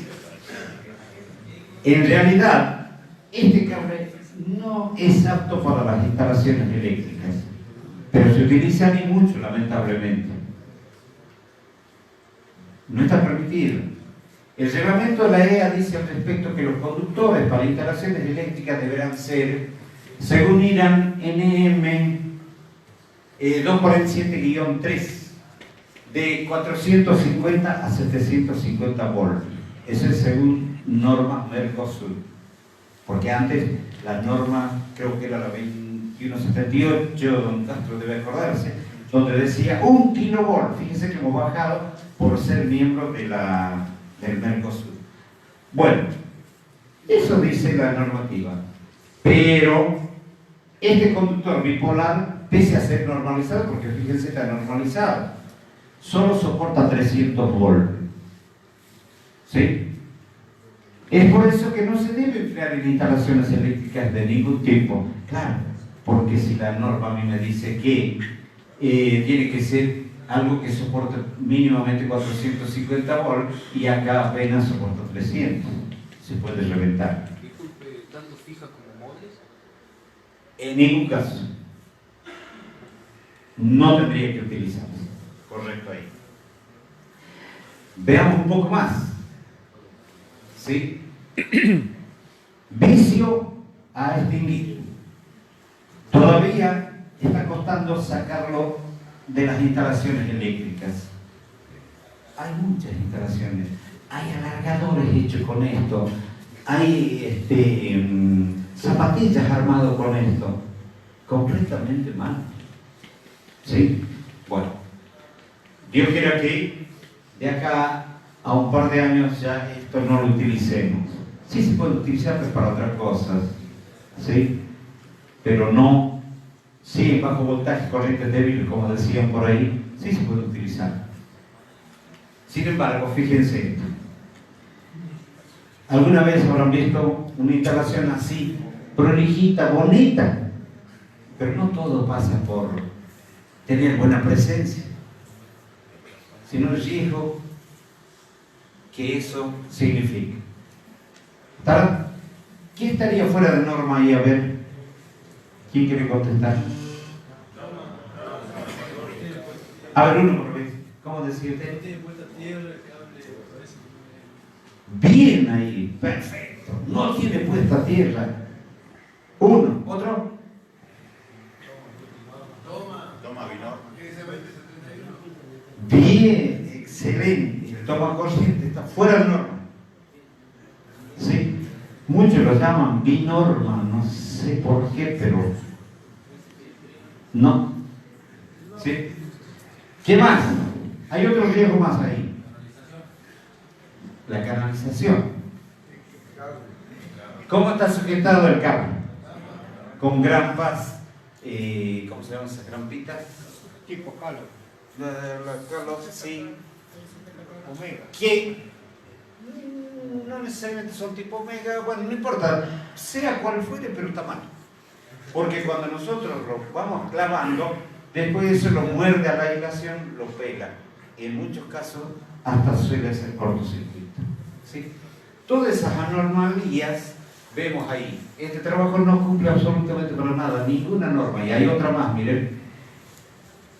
En realidad, este cable no es apto para las instalaciones eléctricas, pero se utiliza ni mucho, lamentablemente. No está permitido. El reglamento de la EA dice al respecto que los conductores para instalaciones eléctricas deberán ser, según IRAN NM 247-3, de 450 a 750 voltios. Eso es según norma Mercosur. Porque antes la norma, creo que era la 2178, don Castro debe acordarse, donde decía 1 kilovolt. Fíjense que hemos bajado por ser miembro de del Mercosur. Bueno, eso dice la normativa. Pero este conductor bipolar, pese a ser normalizado, porque fíjense está normalizado, solo soporta 300 voltios. ¿Sí? Es por eso que no se debe emplear en instalaciones eléctricas de ningún tipo. Claro, porque si la norma a mí me dice que tiene que ser algo que soporte mínimamente 450 volts y acá apenas soporta 300, se puede reventar. Disculpe, ¿tanto fija como móviles? En ningún caso. No tendría que utilizarse. Correcto ahí. Veamos un poco más. ¿Sí? Vicio a extinguir. Todavía está costando sacarlo de las instalaciones eléctricas. Hay muchas instalaciones. Hay alargadores hechos con esto. Hay zapatillas armadas con esto. Completamente mal. ¿Sí? Bueno. Dios quiera que de acá a un par de años ya esto no lo utilicemos. Sí se puede utilizar pues, para otras cosas, ¿sí? Pero no, sí, en bajo voltaje, corrientes débiles, como decían por ahí, sí se puede utilizar. Sin embargo, fíjense esto. ¿Alguna vez habrán visto una instalación así, prolijita, bonita? Pero no todo pasa por tener buena presencia, sino el riesgo que eso significa. ¿Qué estaría fuera de norma ahí? A ver, ¿quién quiere contestar? A ver, uno por vez. ¿Cómo decirte? Bien ahí, perfecto. No tiene puesta tierra. Uno, otro. Toma vino. Bien, excelente. El toma corriente está fuera de norma. ¿Sí? Muchos lo llaman binorma, no sé por qué, pero no. ¿Sí? ¿Qué más? Hay otro riesgo más ahí. La canalización. ¿Cómo está sujetado el cable? Con grampas, ¿cómo se llaman esas grampitas? Tipo calo. Sí. Omega. Que no necesariamente son tipo omega, bueno, no importa, sea cual fuere, pero está mal. Porque cuando nosotros lo vamos clavando, después de eso lo muerde a la aislación, lo pega. Y en muchos casos hasta suele ser cortocircuito. ¿Sí? Todas esas anormalías vemos ahí. Este trabajo no cumple absolutamente para nada, ninguna norma. Y hay otra más, miren,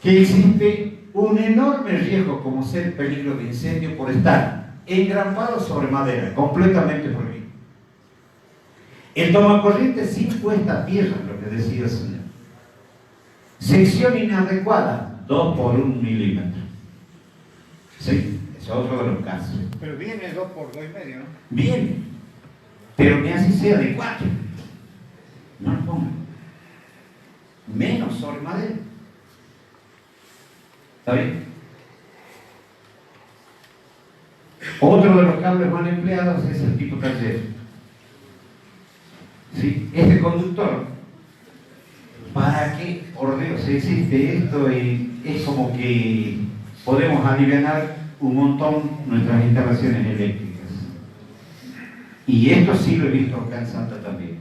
que existe un enorme riesgo como ser peligro de incendio por estar engrampado sobre madera, completamente prohibido. El tomacorriente sin puesta a tierra, lo que decía el señor. Sección inadecuada, 2 por 1 milímetro. Sí, es otro de los casos. Pero viene 2 por 2,5, ¿no? Bien, pero ni así sea de 4. No lo pongan. Menos sobre madera. ¿Está bien? Otro de los cables más empleados es el tipo taller. ¿Sí? Este conductor, ¿para qué, por Dios, existe esto? Y es como que podemos aliviar un montón nuestras instalaciones eléctricas. Y esto sí lo he visto acá en Salta también.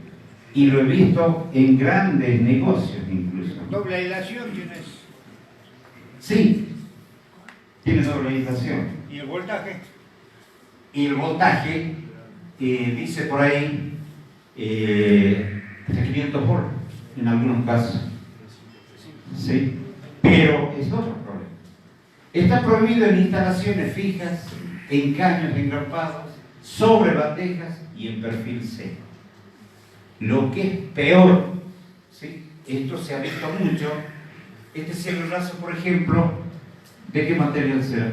Y lo he visto en grandes negocios incluso. Doble aislación tienes. Sí, tiene doble aislación. ¿Y el voltaje? Y el voltaje, dice por ahí, hasta 500 volts en algunos casos. ¿Sí? Pero es otro problema. Está prohibido en instalaciones fijas, en caños engrampados, sobre bandejas y en perfil C. Lo que es peor, ¿sí? Esto se ha visto mucho. Este cielo raso, por ejemplo, ¿de qué material será?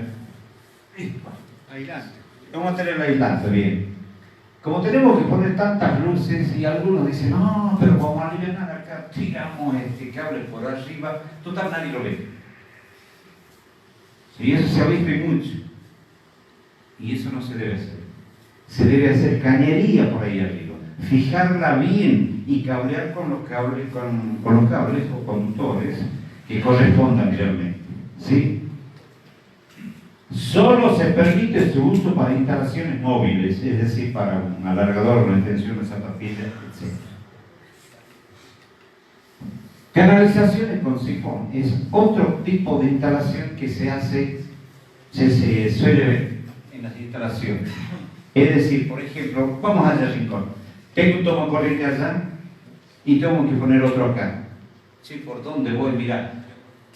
Aislante. Un material aislante, bien. Como tenemos que poner tantas luces y algunos dicen, no, pero vamos a aliviar acá, tiramos este cable por arriba, total nadie lo ve. Y eso se ha visto y mucho. Y eso no se debe hacer. Se debe hacer cañería por ahí arriba, fijarla bien y cablear con los cables, con los cables o conductores que correspondan realmente. ¿Sí? Solo se permite su uso para instalaciones móviles, es decir, para un alargador, una extensión de zapatilla, etc. Canalizaciones con sifón es otro tipo de instalación que se suele ver en las instalaciones. Es decir, por ejemplo, vamos allá al rincón. Tengo un tomacorriente allá y tengo que poner otro acá. ¿Sí? ¿Por dónde voy? Mirá.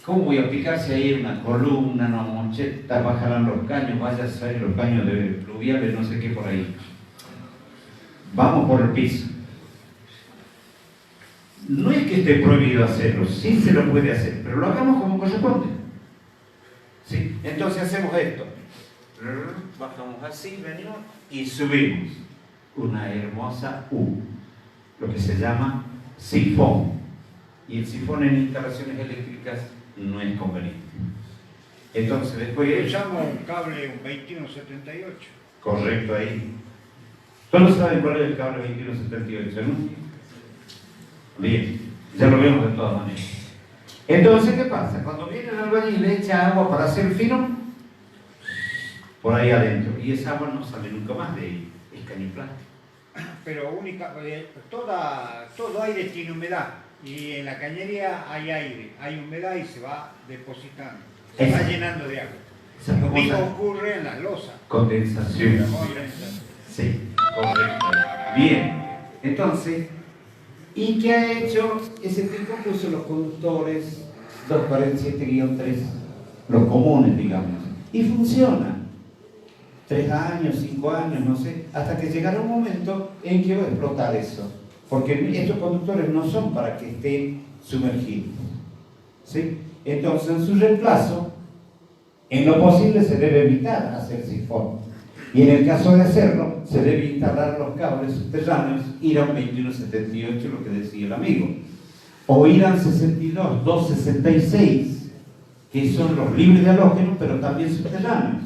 ¿Cómo voy a picar si hay una columna, una moncheta, bajarán los caños, vaya a salir los caños de pluviales, no sé qué por ahí? Vamos por el piso. No es que esté prohibido hacerlo, sí se lo puede hacer, pero lo hagamos como corresponde. ¿Sí? Entonces hacemos esto. Bajamos así, venimos y subimos una hermosa U, lo que se llama sifón. Y el sifón en instalaciones eléctricas no es conveniente. Entonces, después... Usamos un cable, un 2178. Correcto ahí. Todos saben cuál es el cable 2178, ¿no? Bien, ya lo vemos de todas maneras. Entonces, ¿qué pasa? Cuando viene el albañil le echa agua para hacer fino, por ahí adentro, y esa agua no sale nunca más de ahí, es cañiplástico. Pero todo aire tiene humedad. Y en la cañería hay aire, hay humedad y se va depositando. Se va llenando de agua. Esa Lo mismo famosa ocurre en las losas. condensación. Condensación. Sí, correcto. Bien, entonces, ¿y qué ha hecho? Ese tipo puso los conductores 247-3, los comunes, digamos, y funciona. 3 años, 5 años, no sé, hasta que llegará un momento en que va a explotar eso. Porque estos conductores no son para que estén sumergidos. ¿Sí? Entonces, en su reemplazo, en lo posible se debe evitar hacer sifón. Y en el caso de hacerlo, se debe instalar los cables subterráneos, IRAM 2178, lo que decía el amigo. O IRAM 62, 266, que son los libres de halógeno, pero también subterráneos.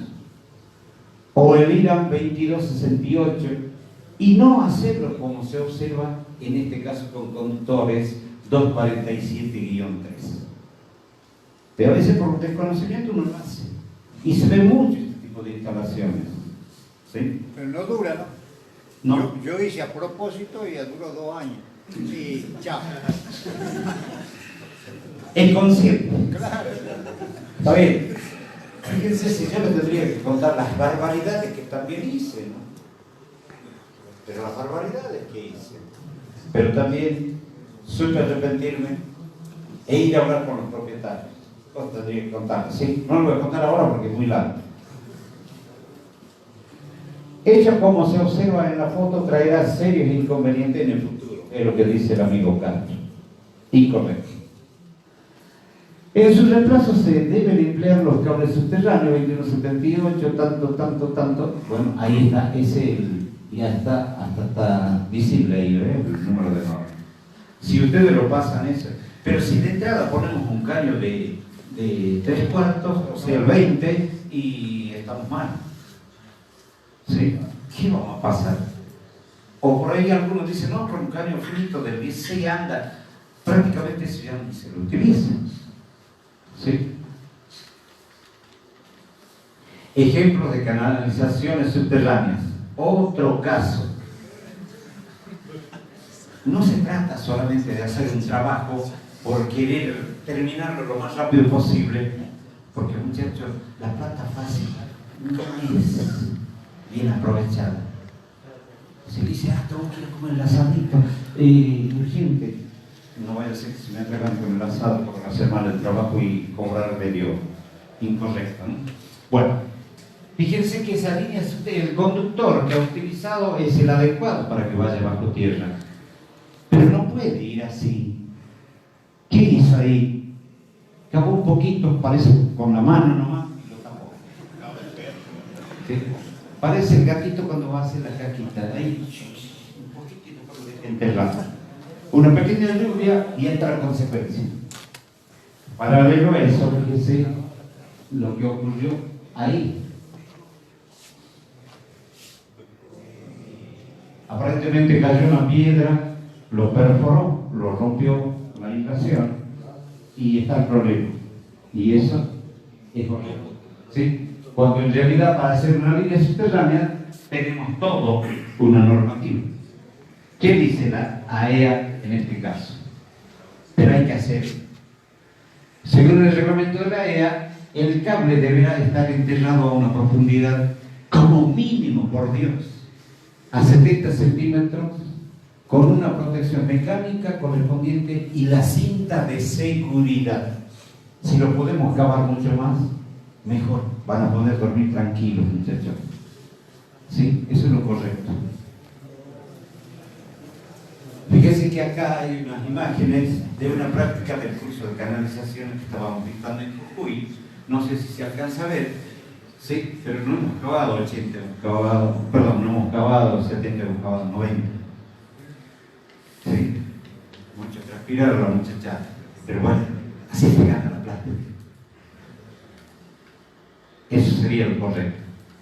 O el IRAM 2268, y no hacerlo como se observa en este caso con conductores 247-3. Pero a veces por desconocimiento uno lo hace. Y se ve mucho este tipo de instalaciones. ¿Sí? Pero no dura, ¿no? No. Yo hice a propósito y ya duró 2 años. Y chao. El consciente. Claro. Está bien. Fíjense si yo les tendría que contar las barbaridades que también hice, ¿no? Pero las barbaridades que hice. Pero también supe arrepentirme e ir a hablar con los propietarios. Os tendría que contar, ¿sí? No lo voy a contar ahora porque es muy largo. Hecho como se observa en la foto, traerá serios inconvenientes en el futuro. Es lo que dice el amigo Castro. Incorrecto. En su reemplazo se deben emplear los cables subterráneos 2178, tanto. Bueno, ahí está, ya está, hasta está visible ahí, ¿ves? El número de norma. Si ustedes lo pasan eso, pero si de entrada ponemos un caño de 3/4, o sea, el 20, y estamos mal. ¿Sí? ¿Qué vamos a pasar? O por ahí algunos dicen, no, pero un caño finito del 16 anda, prácticamente eso ya ni se lo utiliza. ¿Sí? Ejemplos de canalizaciones subterráneas. Otro caso. No se trata solamente de hacer un trabajo por querer terminarlo lo más rápido posible, porque muchachos, la plata fácil no es bien aprovechada. Se dice, tengo que ir a comer el asadito urgente. No vaya a ser que se me atrevan con el asado por hacer mal el trabajo y cobrar medio incorrecto, ¿no? Bueno, fíjense que esa línea, el conductor que ha utilizado es el adecuado para que vaya bajo tierra. Pero no puede ir así. ¿Qué hizo ahí? Cavó un poquito, parece con la mano nomás, y lo tapó. ¿Sí? Parece el gatito cuando va a hacer la caquita. Ahí, un poquitito para que enterrado. Una pequeña lluvia y entra la consecuencia. Paralelo a eso, fíjese lo que ocurrió ahí. Aparentemente cayó una piedra, lo perforó, lo rompió la aislación y está el problema. Y eso es horrible. ¿Sí? Cuando en realidad para hacer una línea subterránea tenemos todo una normativa. ¿Qué dice la AEA en este caso? Pero hay que hacerlo. Según el reglamento de la AEA, el cable deberá estar enterrado a una profundidad como mínimo, por Dios, a 70 centímetros, con una protección mecánica correspondiente y la cinta de seguridad. Si lo podemos cavar mucho más, mejor. Van a poder dormir tranquilos, muchachos. ¿Sí? Eso es lo correcto. Fíjense que acá hay unas imágenes de una práctica del curso de canalizaciones que estábamos dictando en Jujuy. No sé si se alcanza a ver, sí, pero no hemos cavado 80, no hemos cavado 70, hemos cavado 90. Sí, mucho transpirar la muchachada, pero bueno, así se gana la plata. sería lo correcto.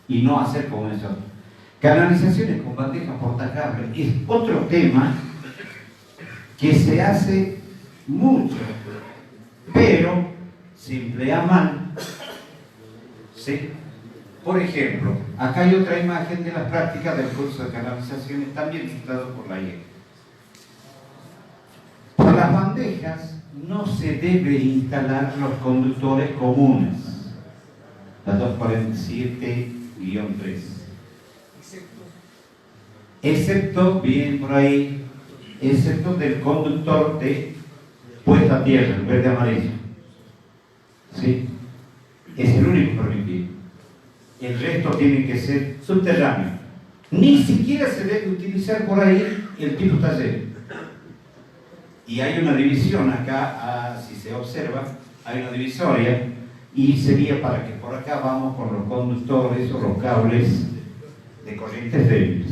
Y no hacer como eso. Canalizaciones con bandeja portacable es otro tema que se hace mucho, pero se emplea mal. ¿Sí? Por ejemplo, acá hay otra imagen de las prácticas del curso de canalizaciones, también dictado por la IE. Por las bandejas no se debe instalar los conductores comunes, la 247-3. Excepto, bien por ahí, excepto del conductor de puesta a tierra, el verde amarillo. ¿Sí? Es el único permitido. El resto tiene que ser subterráneo. Ni siquiera se debe utilizar por ahí el tipo taller. Y hay una división acá, si se observa, hay una divisoria, y sería para que por acá vamos con los conductores o los cables de corrientes débiles.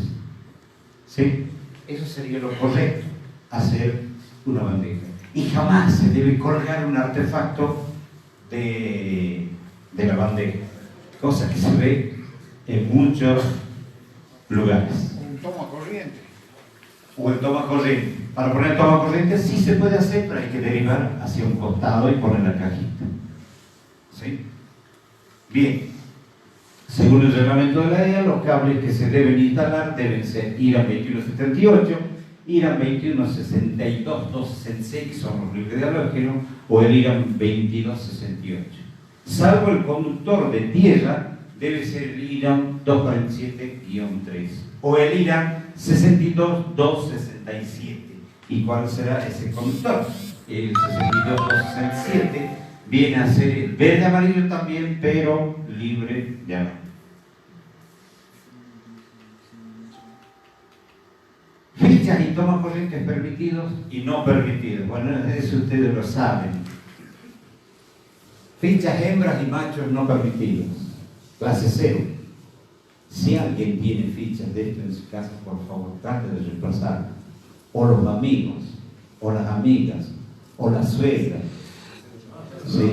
¿Sí? Eso sería lo correcto, hacer una bandeja. Y jamás se debe colgar un artefacto de la bandeja, cosa que se ve en muchos lugares. Un toma corriente. O el toma corriente. Para poner toma corriente sí se puede hacer, pero hay que derivar hacia un costado y poner la cajita. ¿Sí? Bien. Según el reglamento de la EA, los cables que se deben instalar deben ser IRAM 2178, IRAM 2162, 266, que son los libres de halógeno, o el IRAM 2268. Salvo el conductor de tierra, debe ser el IRAM 247-3 o el IRAM 62267. ¿Y cuál será ese conductor? El 62267 viene a ser el verde amarillo también, pero libre de halógeno. Fichas y tomas corrientes permitidos y no permitidos. Bueno, eso ustedes lo saben. Fichas hembras y machos no permitidos. Clase 0. Si alguien tiene fichas de esto en su casa, por favor, trate de reemplazarlas. O los amigos, o las amigas, o la suegra. ¿Sí?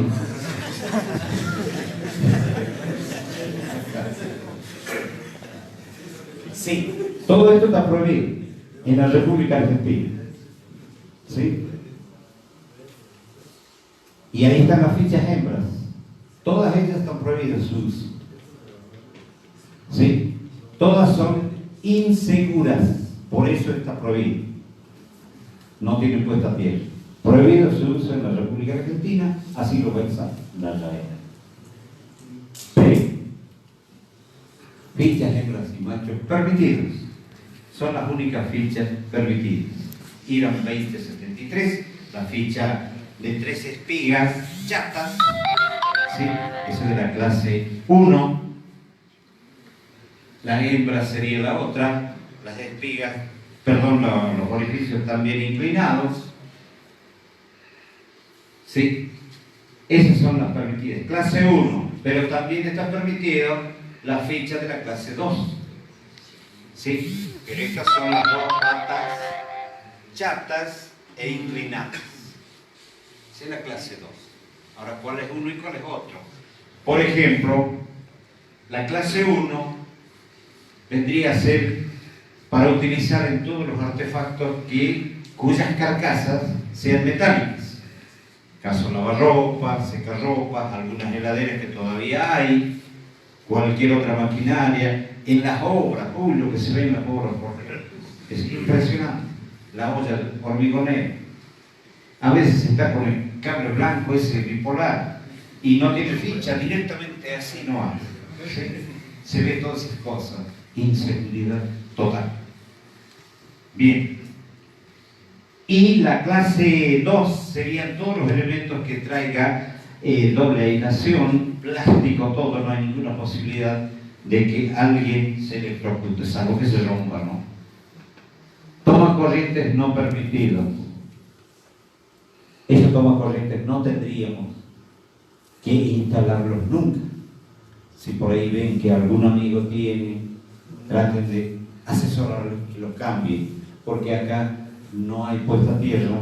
Sí, todo esto está prohibido en la República Argentina. ¿Sí? Y ahí están las fichas hembras. Todas ellas están prohibidas su uso. ¿Sí? Todas son inseguras. Por eso está prohibido. No tienen puesta a tierra. Prohibido su uso en la República Argentina, así lo pensa la RAE. Pero fichas hembras y machos permitidos. Son las únicas fichas permitidas. IRAM 2073, la ficha de 3 espigas chatas, ¿sí? Eso es de la clase 1. La hembra sería la otra, las espigas, perdón, los orificios también inclinados, ¿sí? Esas son las permitidas. Clase 1, pero también está permitido la ficha de la clase 2, ¿sí? Pero estas son las dos patas chatas e inclinadas. Esa es la clase 2. Ahora, ¿cuál es uno y cuál es otro? Por ejemplo, la clase 1 vendría a ser para utilizar en todos los artefactos cuyas carcasas sean metálicas. Caso lavarropas, secarropas, algunas heladeras que todavía hay, cualquier otra maquinaria. En las obras, lo que se ve en las obras, es impresionante. La olla del hormigonero. A veces está con el cable blanco ese bipolar y no tiene ficha, directamente así no hay. Se ve todas esas cosas. Inseguridad total. Bien. Y la clase 2 serían todos los elementos que traiga doble aislación, plástico, todo, no hay ninguna posibilidad de que alguien se electrocute, salvo que se rompa, ¿no? Toma corrientes no permitidos. Esos tomas corrientes no tendríamos que instalarlos nunca. Si por ahí ven que algún amigo tiene, traten de asesorarlo que lo cambie, porque acá no hay puesta a tierra,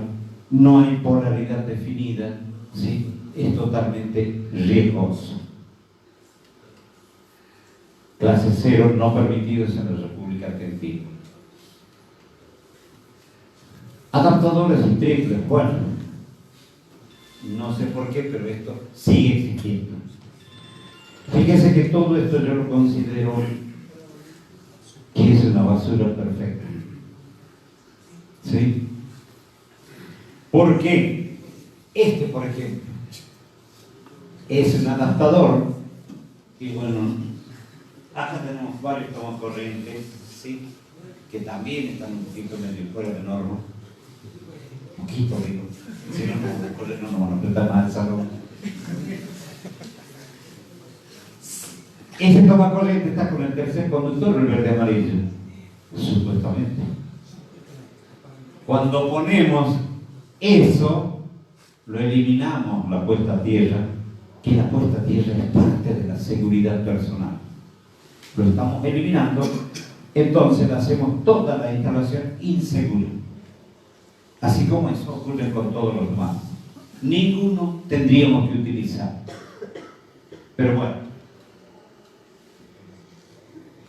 no hay polaridad definida, ¿sí? Es totalmente riesgoso. clase 0 no permitidos en la República Argentina. Adaptadores triples, bueno, no sé por qué, pero esto sigue existiendo. Fíjese que todo esto yo lo considero que es una basura perfecta. ¿Sí? ¿Por qué? Este, por ejemplo, es un adaptador y bueno, acá tenemos varios tomas corrientes, ¿sí? Que también están un poquito medio fuera de norma. Un poquito, digo. Si no, no nos van a apretar más el salón. Ese toma corriente está con el tercer conductor, el verde amarillo, supuestamente. Cuando ponemos eso, lo eliminamos la puesta a tierra, que la puesta a tierra es parte de la seguridad personal. Lo estamos eliminando, entonces hacemos toda la instalación insegura. Así como eso ocurre con todos los demás. Ninguno tendríamos que utilizar. Pero bueno,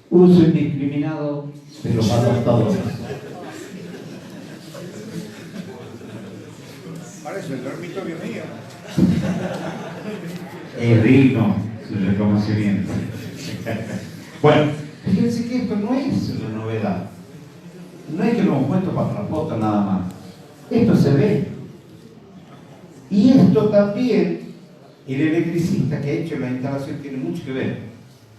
uso indiscriminado de los adaptadores. Parece el dormitorio mío. Es digno su reconocimiento. Bueno, fíjense que esto no es una novedad. No es que lo hemos puesto para la foto nada más. Esto se ve. Y esto también, el electricista que ha hecho la instalación tiene mucho que ver.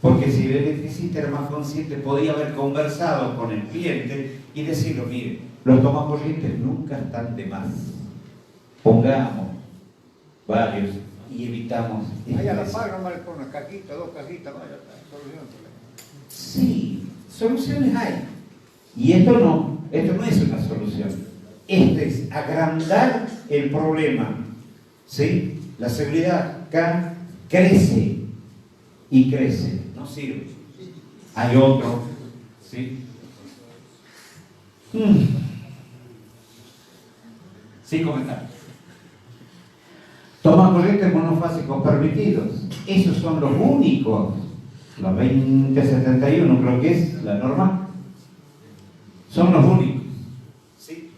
Porque si el electricista era más consciente, podía haber conversado con el cliente y decirlo, mire, los tomacorrientes nunca están de más. Pongamos varios y evitamos... Ahí a la par nomás le pone una cajita, 2 cajitas, vaya, solución. Sí, soluciones hay. Y esto no es una solución. Esto es agrandar el problema. ¿Sí? La seguridad acá crece y crece, no sirve. Hay otro, ¿sí? Sí, comentarios. Toma corrientes monofásicos permitidos. Esos son los únicos. La 2071 creo que es la norma. Son los únicos. ¿Sí?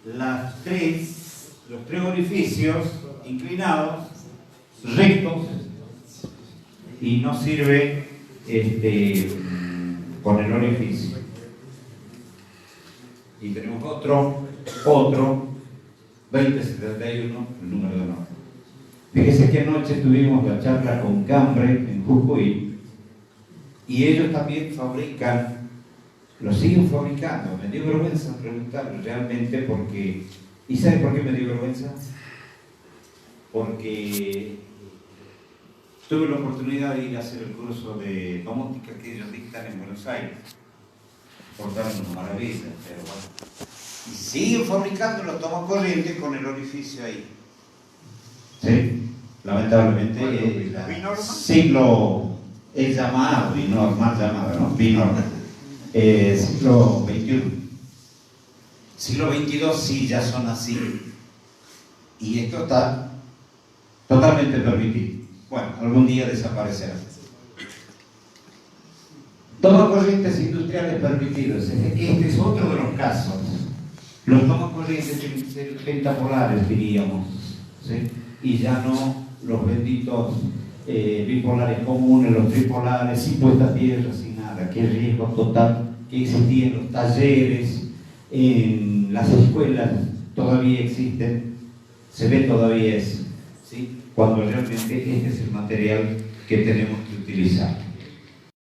Los tres orificios inclinados, rectos, y no sirve con el orificio. Y tenemos otro 2071, el número de norma. Fíjese que anoche tuvimos la charla con Cambre en Jujuy y ellos también fabrican, lo siguen fabricando. Me dio vergüenza preguntarles realmente porque, ¿y sabe por qué me dio vergüenza? Porque tuve la oportunidad de ir a hacer el curso de domótica que ellos dictan en Buenos Aires. Por dar una maravilla, pero bueno. Y siguen fabricando los tomacorrientes con el orificio ahí. ¿Sí? Lamentablemente, siglo es llamado, mal llamado, ¿no? Binorma. Siglo XXI. Siglo XXII sí ya son así. Y esto está totalmente permitido. Bueno, algún día desaparecerá. Tomacorrientes industriales permitidos. Este es otro de los casos. Los tomacorrientes tienen que ser pentapolares, diríamos, ¿sí? Y ya no los benditos bipolares comunes, los tripolares, sin puesta a tierra, sin nada. Qué riesgo total que existía en los talleres, en las escuelas, todavía existen, se ve todavía eso, ¿sí? Cuando realmente este es el material que tenemos que utilizar.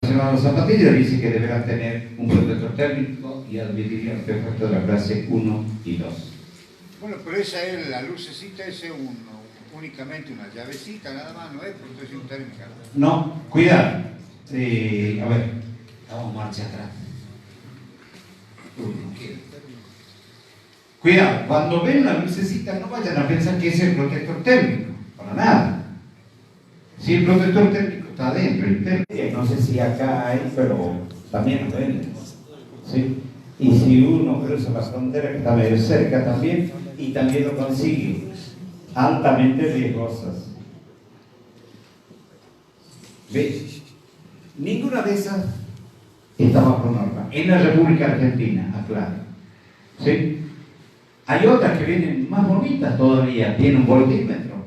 Los zapatillas dice que deberán tener un protector térmico y admitir el artefacto de la clase 1 y 2. Bueno, pero esa es la lucecita, ese es únicamente una llavecita, nada más, no es protección térmica. No, cuidado. A ver, vamos marcha atrás. Cuidado, cuando ven la lucecita no vayan a pensar que es el protector térmico, para nada. Si el protector térmico está adentro, no sé si acá hay, pero también lo venden, ¿sí? Y si uno cruza la frontera, que está medio cerca también, y también lo consigue, altamente riesgosas. ¿Ves? Ninguna de esas está bajo norma. En la República Argentina, aclaro. ¿Sí? Hay otras que vienen más bonitas todavía, tiene un voltímetro.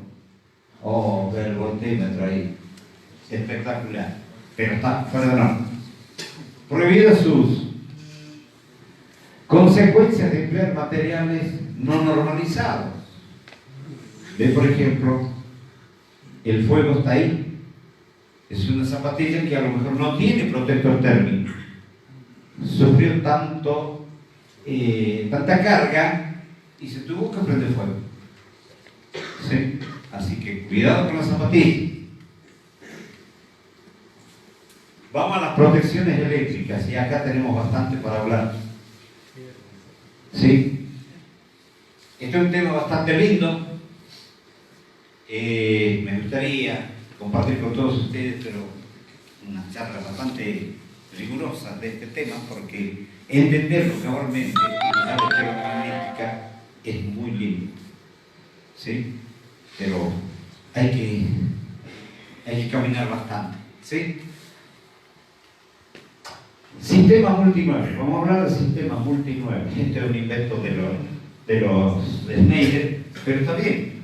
Oh, ve el voltímetro ahí. Espectacular. Pero está fuera de norma. Prohibido su uso. Consecuencias de emplear materiales no normalizados. Ve, por ejemplo, el fuego está ahí. Es una zapatilla que a lo mejor no tiene protector térmico. Sufrió tanta carga y se tuvo que prender fuego. ¿Sí? Así que cuidado con las zapatillas. Vamos a las protecciones eléctricas y acá tenemos bastante para hablar. ¿Sí? Este es un tema bastante lindo. Me gustaría compartir con todos ustedes, pero una charla bastante rigurosa de este tema, porque entenderlo cabalmente en la electromagnética es muy lindo. ¿Sí? Pero hay que caminar bastante. ¿Sí? Sistema multinueve. Vamos a hablar del sistema multinueve. Este es un invento de los Schneider, pero está bien.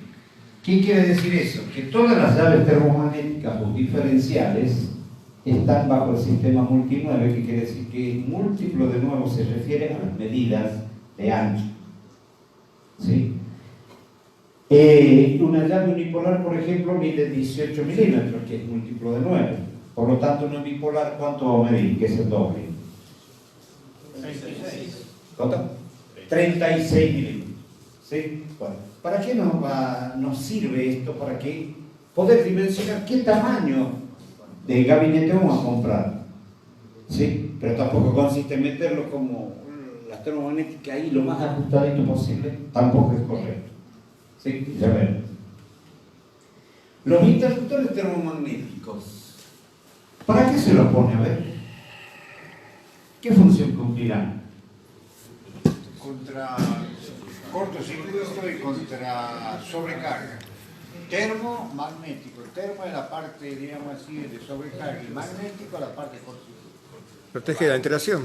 ¿Qué quiere decir eso? Que todas las llaves termomagnéticas o diferenciales están bajo el sistema multinueve, que quiere decir que múltiplo de nuevo se refiere a las medidas de ancho. ¿Sí? Una llave unipolar, por ejemplo, mide 18 milímetros, que es múltiplo de 9. Por lo tanto, una bipolar, ¿cuánto va a medir? Que es el doble. 36. ¿Cuánto? 36 milímetros. ¿Sí? Bueno, ¿para qué nos sirve esto? Para que poder dimensionar qué tamaño de gabinete vamos a comprar. ¿Sí? Pero tampoco consiste en meterlo como la termomagnética ahí lo más ajustadito posible. Tampoco es correcto. ¿Sí? Ya ven. Los interruptores termomagnéticos, ¿para qué se los pone? A ver. ¿Qué función cumplirán? Contra cortocircuito y contra sobrecarga. Termomagnético. Termo es la parte, digamos así, de sobrecarga, y magnético la parte de cortocircuito. Protege la instalación.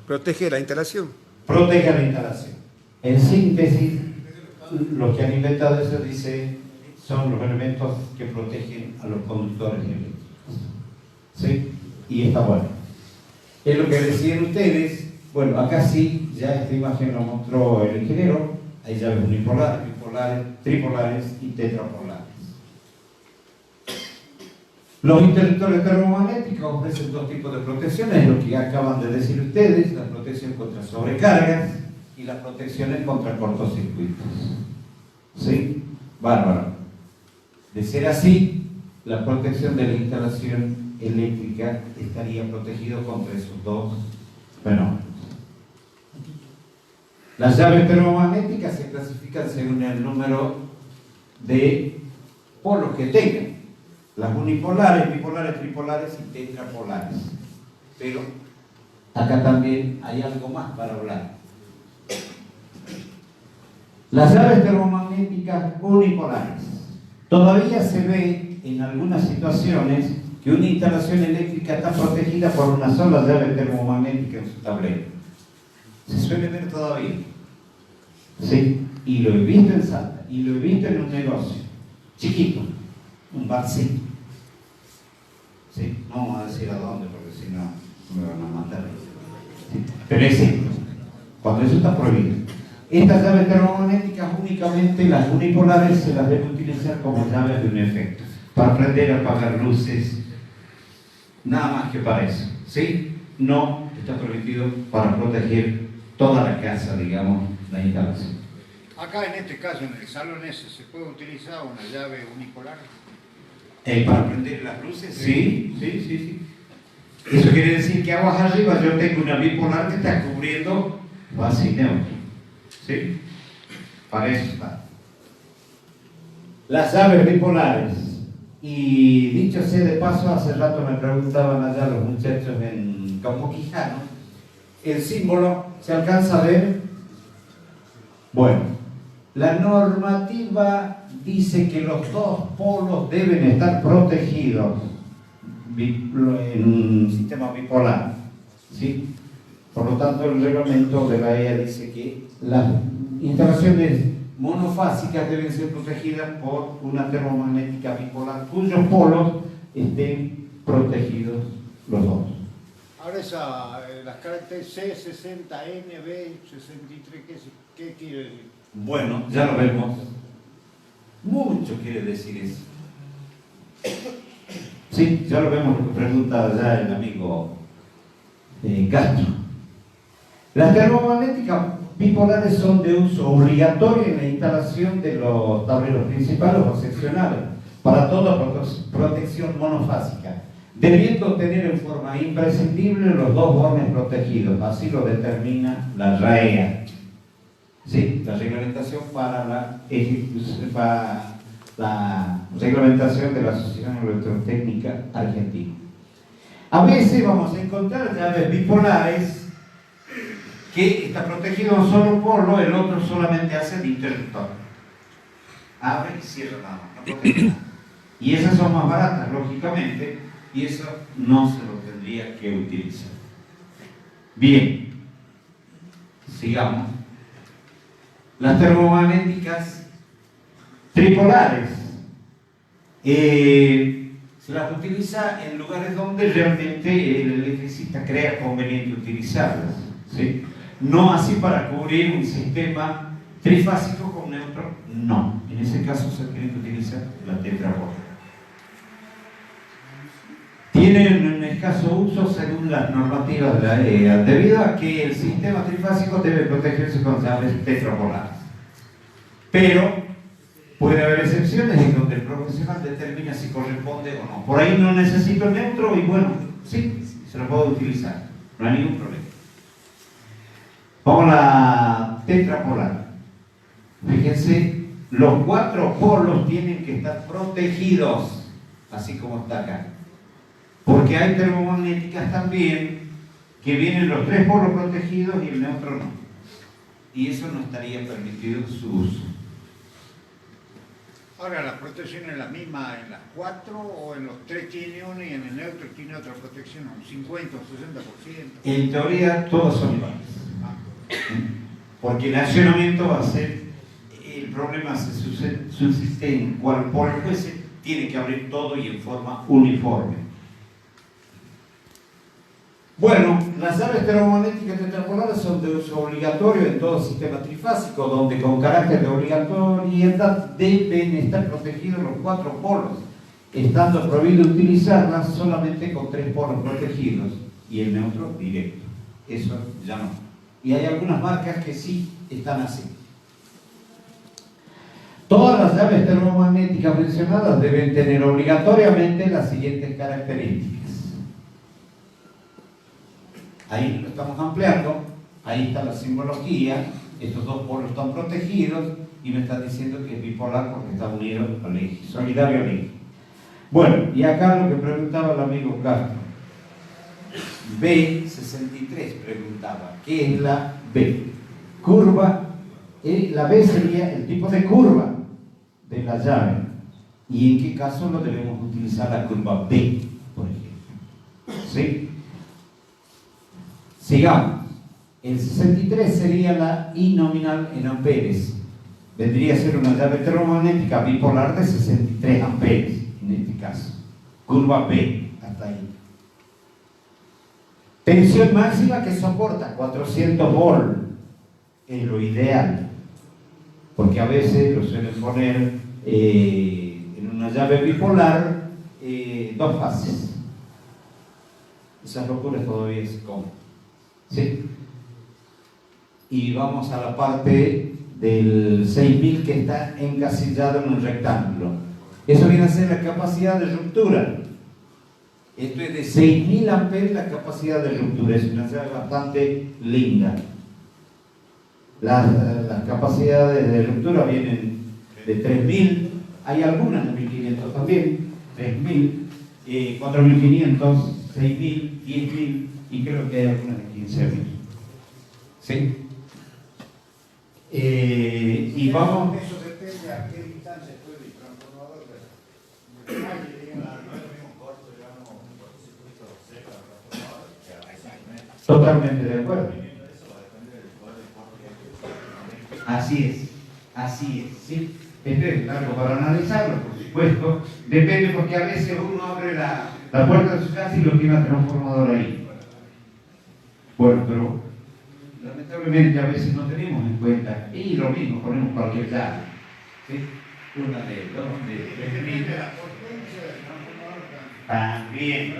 Protege la instalación. Protege la instalación. En síntesis, los que han inventado eso son los elementos que protegen a los conductores eléctricos. ¿Sí? Y está bueno. Es lo que decían ustedes. Bueno, acá sí, ya esta imagen lo mostró el ingeniero. Hay llaves unipolares, bipolares, tripolares y tetrapolares. Los interruptores termomagnéticos ofrecen dos tipos de protecciones, lo que acaban de decir ustedes: la protección contra sobrecargas y las protecciones contra cortocircuitos. ¿Sí? Bárbaro. De ser así, la protección de la instalación eléctrica estaría protegido contra esos dos fenómenos. Las llaves termomagnéticas se clasifican según el número de polos que tengan. Las unipolares, bipolares, tripolares y tetrapolares. Pero acá también hay algo más para hablar. Las llaves termomagnéticas unipolares. Todavía se ve en algunas situaciones que una instalación eléctrica está protegida por una sola llave termomagnética en su tablero. Se suele ver todavía. Sí, y lo he visto en Salta, y lo he visto en un negocio chiquito, un barcito. Sí, no vamos a decir a dónde porque si no me van a matar. Sí, pero es cierto, cuando eso está prohibido. Estas llaves termomagnéticas únicamente, las unipolares, se las debe utilizar como llaves de un efecto, para prender y apagar luces, nada más que para eso. ¿Sí? No está permitido para proteger toda la casa, digamos, la instalación. Acá en este caso, en el salón ese, ¿se puede utilizar una llave unipolar? ¿Para prender las luces? Sí. Eso quiere decir que abajo arriba yo tengo una bipolar que está cubriendo base y neutro. ¿Sí? Para eso está. Las llaves bipolares. Y dicho sea de paso, hace rato me preguntaban allá los muchachos en Campo Quijano, el símbolo, ¿se alcanza a ver? Bueno, la normativa dice que los dos polos deben estar protegidos en un sistema bipolar, ¿sí? Por lo tanto, el reglamento de la EA dice que las instalaciones monofásicas deben ser protegidas por una termomagnética bipolar cuyos polos estén protegidos los dos. Ahora las características C60, NB, 63, ¿qué quiere decir? Bueno, ya lo vemos. Mucho quiere decir eso. Sí, ya lo vemos, lo que pregunta ya el amigo Castro. Las termomagnéticas bipolares son de uso obligatorio en la instalación de los tableros principales o seccionales para toda protección monofásica, debiendo tener en forma imprescindible los dos bornes protegidos. Así lo determina la RAEA. Sí, la reglamentación para la reglamentación de la Asociación Electrotécnica Argentina. A veces vamos a encontrar llaves bipolares que está protegido un solo polo, el otro solamente hace de interruptor. Abre y cierra nada más, no protege nada. Y esas son más baratas, lógicamente, y eso no se lo tendría que utilizar. Bien, sigamos. Las termomagnéticas tripolares se las utiliza en lugares donde realmente el electricista crea conveniente utilizarlas, ¿sí? No así para cubrir un sistema trifásico con neutro, no. En ese caso se tiene que utilizar la tetrabola. Tienen un escaso uso según las normativas de la EA, debido a que el sistema trifásico debe protegerse con llaves tetrapolares. Pero puede haber excepciones en donde el profesional determina si corresponde o no. Por ahí no necesito el neutro y bueno, sí, se lo puedo utilizar, no hay ningún problema. Vamos a la tetrapolar. Fíjense, los cuatro polos tienen que estar protegidos, así como está acá. Porque hay termomagnéticas también que vienen los tres polos protegidos y el neutro no. Y eso no estaría permitido en su uso. Ahora, ¿la protección es la misma en las cuatro o en los tres tiene una y en el neutro tiene otra protección, un 50 o 60%? En teoría, todos son iguales. Porque el accionamiento va a ser, el problema se subsiste en cual por el juez tiene que abrir todo y en forma uniforme. Bueno, las llaves termomagnéticas tetrapolares son de uso obligatorio en todo sistema trifásico, donde con carácter de obligatoriedad deben estar protegidos los cuatro polos, estando prohibido utilizarlas solamente con tres polos protegidos y el neutro directo. Eso ya no. Y hay algunas marcas que sí están así. Todas las llaves termomagnéticas mencionadas deben tener obligatoriamente las siguientes características. Ahí lo estamos ampliando, ahí está la simbología, estos dos polos están protegidos y me están diciendo que es bipolar porque está unido al eje, solidario al eje. Bueno, y acá lo que preguntaba el amigo Castro, B63 preguntaba, ¿qué es la B? Curva, la B sería el tipo de curva de la llave. ¿Y en qué caso no debemos utilizar la curva B, por ejemplo? ¿Sí? Sigamos. El 63 sería la I nominal en amperes. Vendría a ser una llave termomagnética bipolar de 63 amperes, en este caso. Curva B, hasta ahí. Tensión máxima que soporta 400 volt, es lo ideal. Porque a veces lo suelen poner en una llave bipolar dos fases. Esas locuras todavía se comen. ¿Sí? Y vamos a la parte del 6000 que está encasillado en un rectángulo. Eso viene a ser la capacidad de ruptura. Esto es de 6000 amperes la capacidad de ruptura. Es una llave bastante linda. Las capacidades de ruptura vienen de 3000, hay algunas de 1500 también, 3000, 4500, 6000, 10000 y creo que hay algunas de 15000. ¿Sí? Y vamos. Eso depende a qué distancia puede el transformador de la calle, digamos, no es lo mismo corto, digamos, Totalmente de acuerdo. Así es, ¿sí? Esto es algo para analizarlo, por supuesto. Depende porque a veces uno abre la puerta de su casa y lo tiene a transformador ahí. Bueno, pero lamentablemente a veces no tenemos en cuenta. Y lo mismo, ponemos cualquier llave. ¿Sí? Una de dos, de tres mil. También.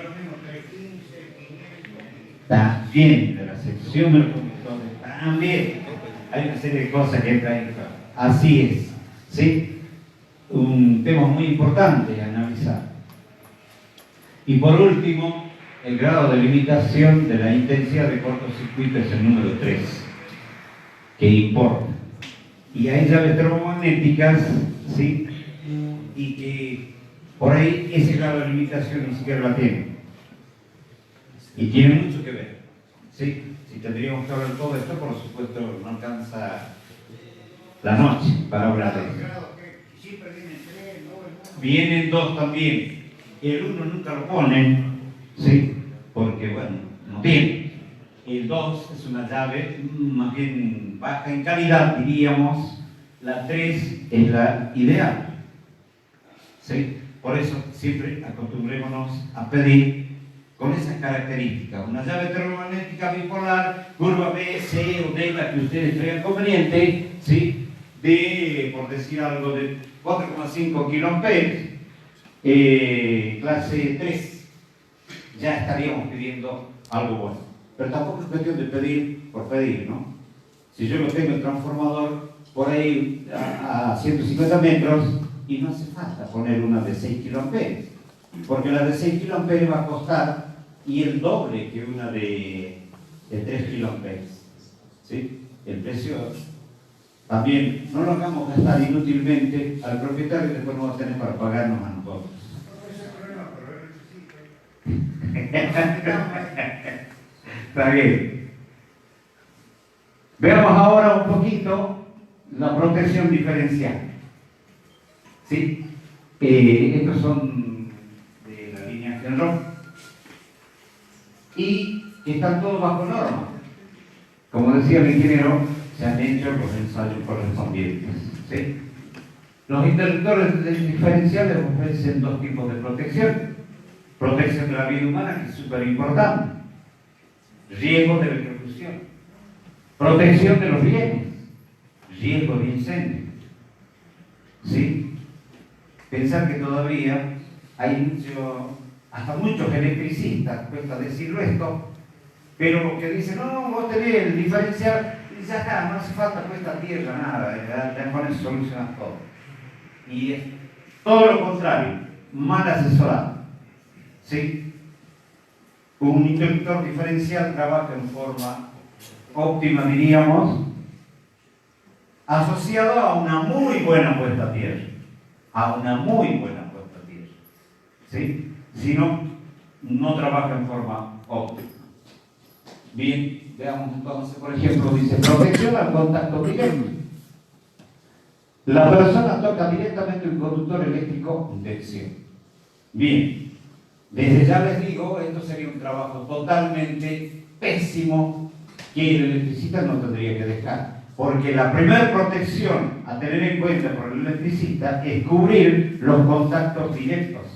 También de la sección de los conductores. También. Hay una serie de cosas que entran ahí. Así es. ¿Sí? Un tema muy importante a analizar. Y por último, el grado de limitación de la intensidad de cortocircuito es el número 3, que importa. Y hay llaves termomagnéticas, ¿sí? Y que por ahí ese grado de limitación ni siquiera la tienen. Y tiene mucho que ver, ¿sí? Si tendríamos que hablar de todo esto, por supuesto no alcanza la noche para hablar de eso. Vienen dos también. El 1 nunca lo ponen, ¿sí? Porque, bueno, no tiene. El 2 es una llave más bien baja en calidad, diríamos. La 3 es la ideal, ¿sí? Por eso siempre acostumbrémonos a pedir con esas características. Una llave termomagnética bipolar, curva B, C o D, la que ustedes crean conveniente, ¿sí? De, por decir algo, de 4,5 kiloamperes, clase 3, ya estaríamos pidiendo algo bueno. Pero tampoco es cuestión de pedir por pedir, ¿no? Si yo lo tengo el transformador por ahí a 150 metros y no hace falta poner una de 6 kiloamperes, porque la de 6 kiloamperes va a costar y el doble que una de 3 kiloamperes, ¿sí? El precio también no lo hagamos gastar inútilmente al propietario y después no va a tener para pagarnos a nosotros. Está bien. Veamos ahora un poquito la protección diferencial. ¿Sí? Estos son de la línea Genro y están todos bajo norma. Como decía el ingeniero, se han hecho los ensayos correspondientes. ¿Sí? Los interruptores diferenciales ofrecen dos tipos de protección. Protección de la vida humana, que es súper importante. Riesgo de electrocución. Protección de los bienes. Riesgo de incendio. ¿Sí? Pensar que todavía hay hasta muchos electricistas, cuesta decirlo esto, pero que dicen, no, vos tenés el diferencial, y ya está, no hace falta cuesta tierra, nada, ya con eso solucionas todo. Y es todo lo contrario, mal asesorado. ¿Sí? Un interruptor diferencial trabaja en forma óptima, diríamos, asociado a una muy buena puesta a tierra. A una muy buena puesta a tierra. ¿Sí? Si no, no trabaja en forma óptima. Bien, veamos entonces, por ejemplo, dice protección al contacto directo. La persona toca directamente un conductor eléctrico en tensión. Bien, desde ya les digo, esto sería un trabajo totalmente pésimo que el electricista no tendría que dejar. Porque la primera protección a tener en cuenta por el electricista es cubrir los contactos directos.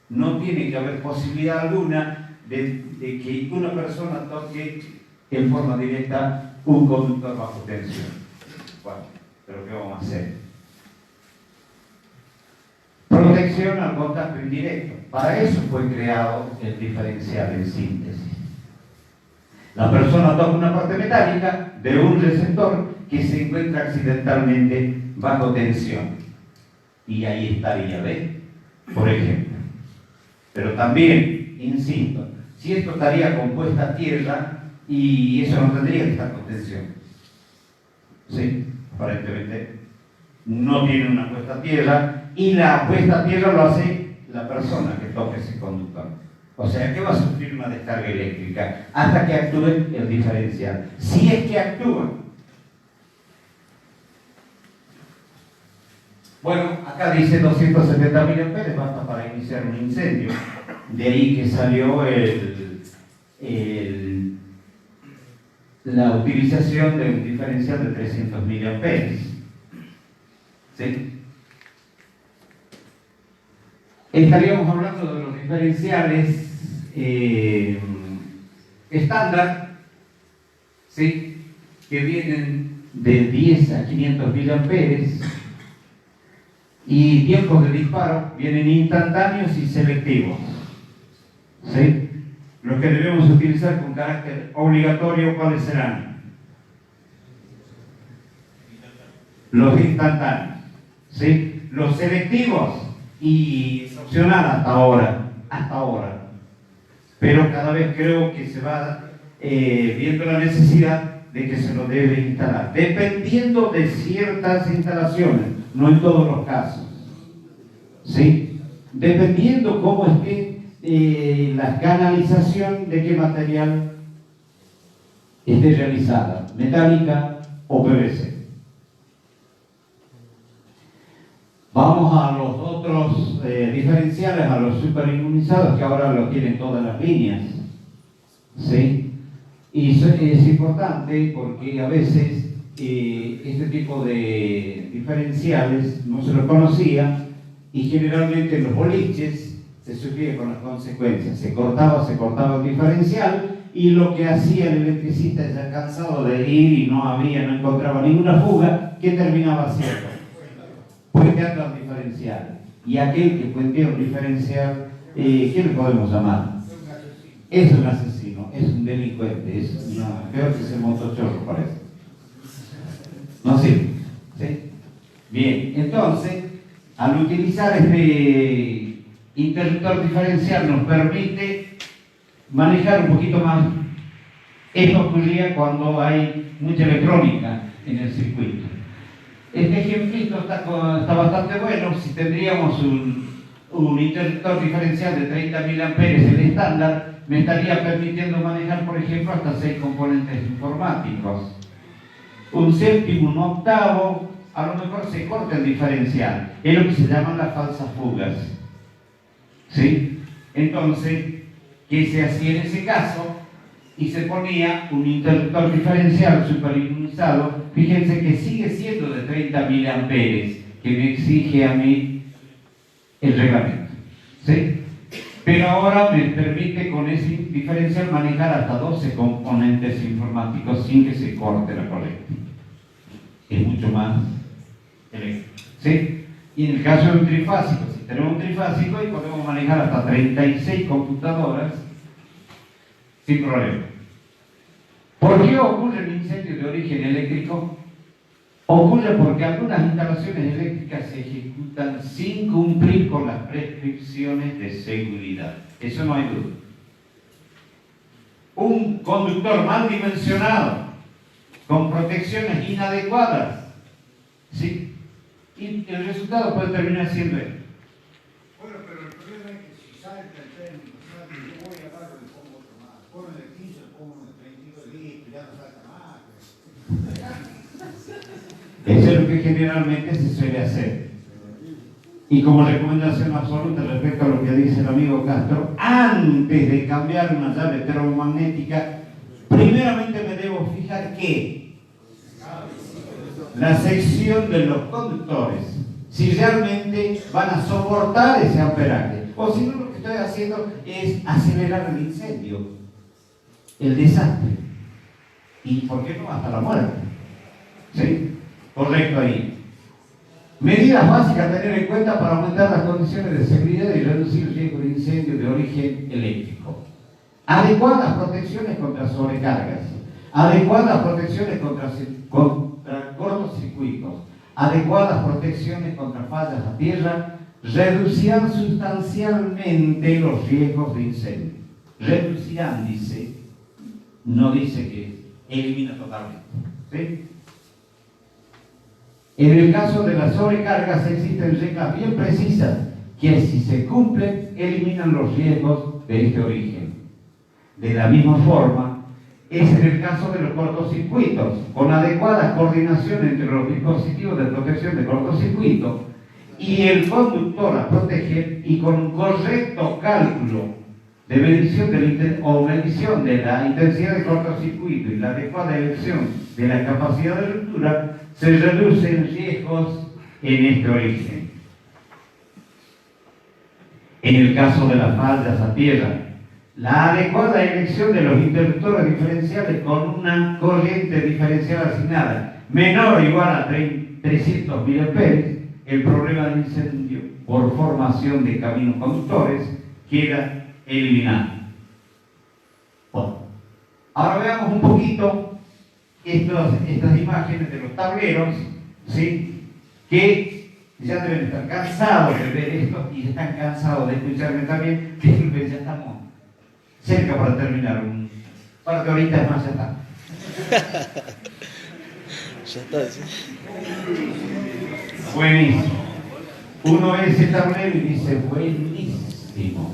No tiene que haber posibilidad alguna de que una persona toque en forma directa un conductor bajo tensión. Bueno, pero ¿qué vamos a hacer? Protección al contacto indirecto. Para eso fue creado el diferencial en síntesis. La persona toca una parte metálica de un receptor que se encuentra accidentalmente bajo tensión. Y ahí estaría, ¿ves? Por ejemplo. Pero también, insisto, si esto estaría compuesta a tierra y eso no tendría que estar con tensión. ¿Sí? Aparentemente no tiene una puesta a tierra y la puesta a tierra lo hace la persona que toca ese conductor. O sea, que va a sufrir una descarga eléctrica hasta que actúe el diferencial. Si es que actúa. Bueno, acá dice 270 mA, basta para iniciar un incendio. De ahí que salió el la utilización de un diferencial de 300 miliamperes. ¿Sí? Estaríamos hablando de los diferenciales estándar, ¿sí? Que vienen de 10 a 500 miliamperes, y tiempos de disparo vienen instantáneos y selectivos, ¿sí? Los que debemos utilizar con carácter obligatorio, ¿cuáles serán? Los instantáneos, ¿sí? Los selectivos, y es opcional hasta ahora, pero cada vez creo que se va viendo la necesidad de que se lo debe instalar, dependiendo de ciertas instalaciones, no en todos los casos, ¿sí? Dependiendo cómo esté la canalización, de qué material esté realizada, metálica o PVC. Vamos a los otros diferenciales, a los superinmunizados, que ahora los tienen todas las líneas, ¿sí? Y es importante porque a veces este tipo de diferenciales no se los conocía, y generalmente en los boliches se sufría con las consecuencias. Se cortaba el diferencial, y lo que hacía el electricista, ya cansado de ir y no encontraba ninguna fuga, ¿qué terminaba haciendo? Puenteando al diferencial. Y aquel que puentea un diferencial, ¿qué le podemos llamar? Es un asesino, es un delincuente, es peor que ese motochorro, parece. No sirve, ¿sí? Bien, entonces, al utilizar este interruptor diferencial nos permite manejar un poquito más. Esto ocurría cuando hay mucha electrónica en el circuito. Este ejemplito está bastante bueno. Si tendríamos un interruptor diferencial de 30 miliamperes, el estándar, me estaría permitiendo manejar, por ejemplo, hasta 6 componentes informáticos. Un séptimo, un octavo, a lo mejor se corta el diferencial. Es lo que se llaman las falsas fugas, ¿sí? Entonces, ¿qué se hacía en ese caso? Y se ponía un interruptor diferencial superinmunizado. Fíjense que sigue siendo de 30 miliamperes, que me exige a mí el reglamento, ¿sí? Pero ahora me permite con ese diferencial manejar hasta 12 componentes informáticos sin que se corte la corriente. Es mucho más eléctrico, ¿sí? Y en el caso de un trifásico, si tenemos un trifásico, y podemos manejar hasta 36 computadoras sin problema. ¿Por qué ocurre el incendio de origen eléctrico? Ocurre porque algunas instalaciones eléctricas se ejecutan sin cumplir con las prescripciones de seguridad. Eso no hay duda. Un conductor mal dimensionado, con protecciones inadecuadas, ¿sí? Y el resultado puede terminar siendo esto. Bueno, pero el problema es que si salta el técnico, yo voy a darle y le pongo otro más. Pongo de 15, pongo de 32 litros, ya no salta más. Eso es lo que generalmente se suele hacer. Y como recomendación absoluta respecto a lo que dice el amigo Castro, antes de cambiar una llave termomagnética, primeramente me debo fijar que la sección de los conductores, si realmente van a soportar ese amperaje, o si no, lo que estoy haciendo es acelerar el incendio, el desastre, y por qué no hasta la muerte, ¿sí? Correcto ahí. Medidas básicas a tener en cuenta para aumentar las condiciones de seguridad y reducir el riesgo de incendio de origen eléctrico. Adecuadas protecciones contra sobrecargas, adecuadas protecciones contra cortocircuitos, adecuadas protecciones contra fallas a tierra, reducirán sustancialmente los riesgos de incendio. Reducirán, dice, no dice que elimina totalmente, ¿sí? En el caso de las sobrecargas existen reglas bien precisas que, si se cumplen, eliminan los riesgos de este origen. De la misma forma, es en el caso de los cortocircuitos, con adecuada coordinación entre los dispositivos de protección de cortocircuito y el conductor a proteger, y con un correcto cálculo de medición o medición de la intensidad de cortocircuito y la adecuada elección de la capacidad de ruptura, se reducen riesgos en este origen. En el caso de las fallas a tierra, la adecuada elección de los interruptores diferenciales con una corriente diferencial asignada menor o igual a 300 mA, el problema de incendio por formación de caminos conductores queda eliminado. Bueno, ahora veamos un poquito estas imágenes de los tableros, ¿sí? Que ya deben estar cansados de ver esto y están cansados de escucharme también, que ya estamos cerca para terminar. Un par de horitas más, ya está. Ya está, ¿sí? Buenísimo. Uno ve ese tablero y dice, buenísimo.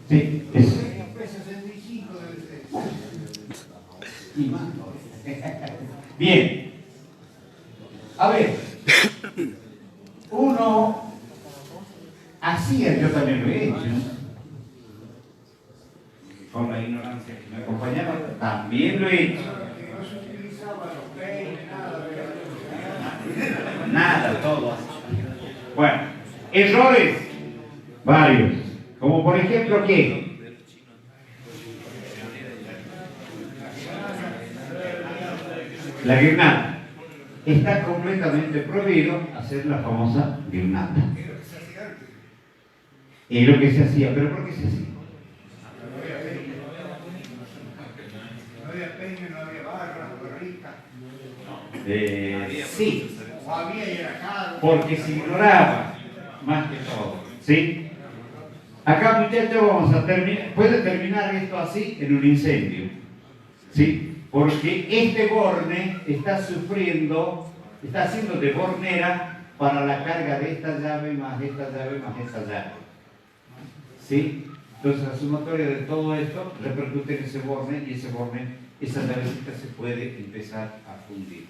Sí, eso. P65 debe ser. Y más. Bien. A ver. Uno hacía, yo también lo he hecho, con la ignorancia que me acompañaba, también lo he hecho. No se utilizaba los peines, nada. Nada, todo. Bueno, errores varios. Como por ejemplo, ¿qué? La guirnalda. Está completamente prohibido hacer la famosa guirnalda. Es lo que se hacía, pero ¿por qué se hacía? No había peine, no había barra, barrica. Sí, O había y era caro. porque se ignoraba más que todo. ¿Sí? Acá, muchachos, vamos a terminar. Puede terminar esto así en un incendio. ¿Sí? Porque este borne está sufriendo, está haciendo de bornera para la carga de esta llave más esta llave más esta llave. ¿Sí? Entonces la sumatoria de todo esto repercute en ese borne y ese borne, esa llavecita se puede empezar a fundir.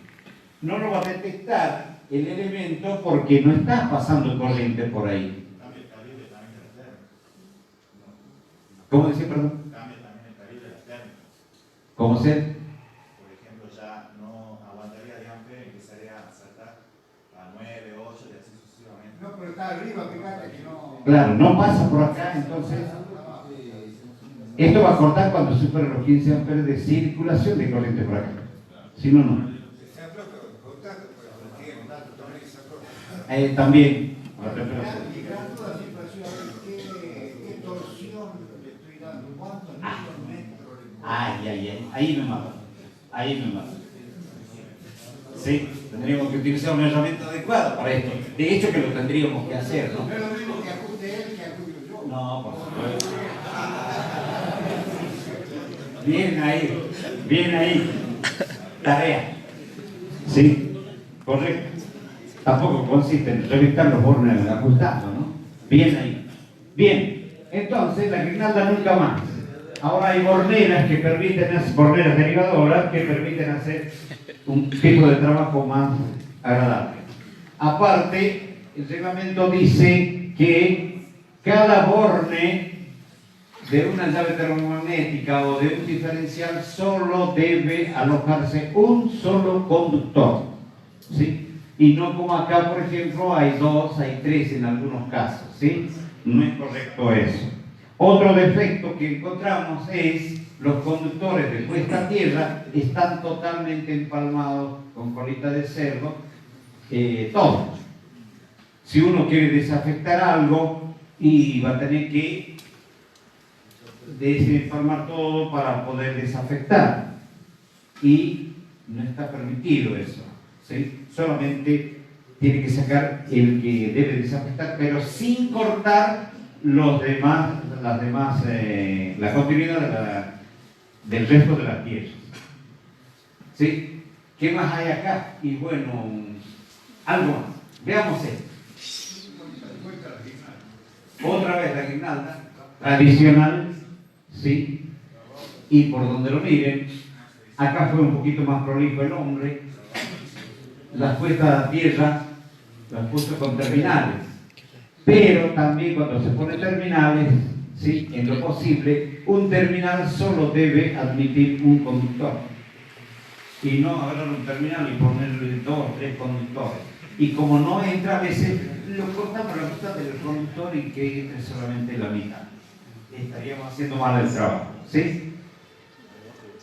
No lo va a detectar el elemento porque no está pasando corriente por ahí. Cambia el calibre también de las térmicas. ¿Cómo decía, perdón? Cambia también el calibre de las térmicas. ¿Cómo se? Por ejemplo, ya no aguantaría de ampe, empezaría a saltar a 9, 8 y así sucesivamente. No, pero está arriba, fíjate que no. Claro, no pasa por acá, entonces esto va a cortar cuando supere los 15 amperes de circulación de corriente por acá. Si no, no. También. La temperatura. Mi gran duda siempre ha sido a ver qué torsión le estoy dando, cuántos metros le Ay, ahí me mata. Ahí me mata. Sí, tendríamos que utilizar una herramienta adecuada para esto. De hecho que lo tendríamos que hacer, ¿no? No es lo mismo que ajuste él que ajuste yo. No, por supuesto. Bien ahí. Tarea. Sí, correcto. Tampoco consiste en revistar los bornes ajustando, ¿no? Bien ahí. Bien, entonces la guirnalda nunca más. Ahora hay borneras que permiten, borneras derivadoras que permiten hacer un tipo de trabajo más agradable. Aparte, el reglamento dice que cada borne de una llave termomagnética o de un diferencial solo debe alojarse un solo conductor, ¿sí? Y no como acá, por ejemplo, hay 2, hay 3 en algunos casos, ¿sí? No es correcto eso. Otro defecto que encontramos es los conductores de puesta a tierra están totalmente empalmados con colita de cerdo, todos. Si uno quiere desafectar algo, y va a tener que desenformar todo para poder desafectar, y no está permitido eso, ¿sí? Solamente tiene que sacar el que debe desafectar, pero sin cortar la continuidad del resto de la pieza. ¿Sí? ¿Qué más hay acá? Y bueno, algo más. Veamos esto. Otra vez la guirnalda tradicional, ¿sí? Y por donde lo miren, acá fue un poquito más prolijo el hombre. Las puestas a tierra las puso con terminales, pero también cuando se pone terminales, ¿sí? En lo posible, un terminal solo debe admitir un conductor. Y no agarrar un terminal y ponerle 2 o 3 conductores. Y como no entra, a veces lo cortamos la mitad del conductor y que entre solamente la mitad. Estaríamos haciendo mal el trabajo. ¿Sí?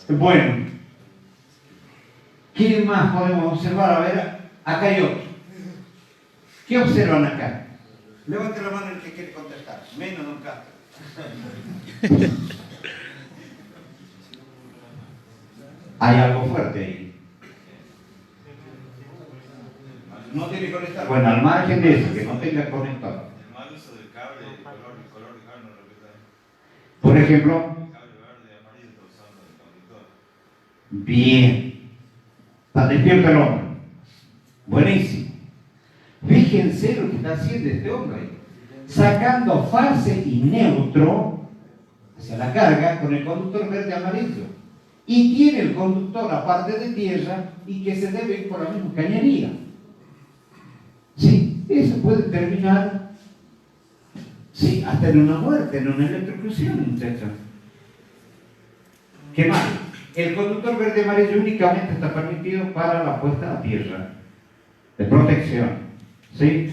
Bueno. ¿Quién más podemos observar? A ver, acá hay otro. ¿Qué observan acá? Levante la mano el que quiere contestar. Menos don Castro. Hay algo fuerte ahí. No tiene conector. Bueno, al margen de eso, que no tenga conector. El mal uso del cable, el color de cable no lo que está. Por ejemplo. El cable verde y amarillo está usando el conductor. Bien. Está despierto el hombre. Buenísimo. Fíjense lo que está haciendo este hombre. Sacando fase y neutro hacia la carga con el conductor verde amarillo. Y tiene el conductor aparte de tierra y que se debe ir por la misma cañería. Sí, eso puede terminar, sí, hasta en una muerte, en una electrocución, muchachos. ¿Qué más? El conductor verde amarillo únicamente está permitido para la puesta a tierra, de protección. ¿Sí?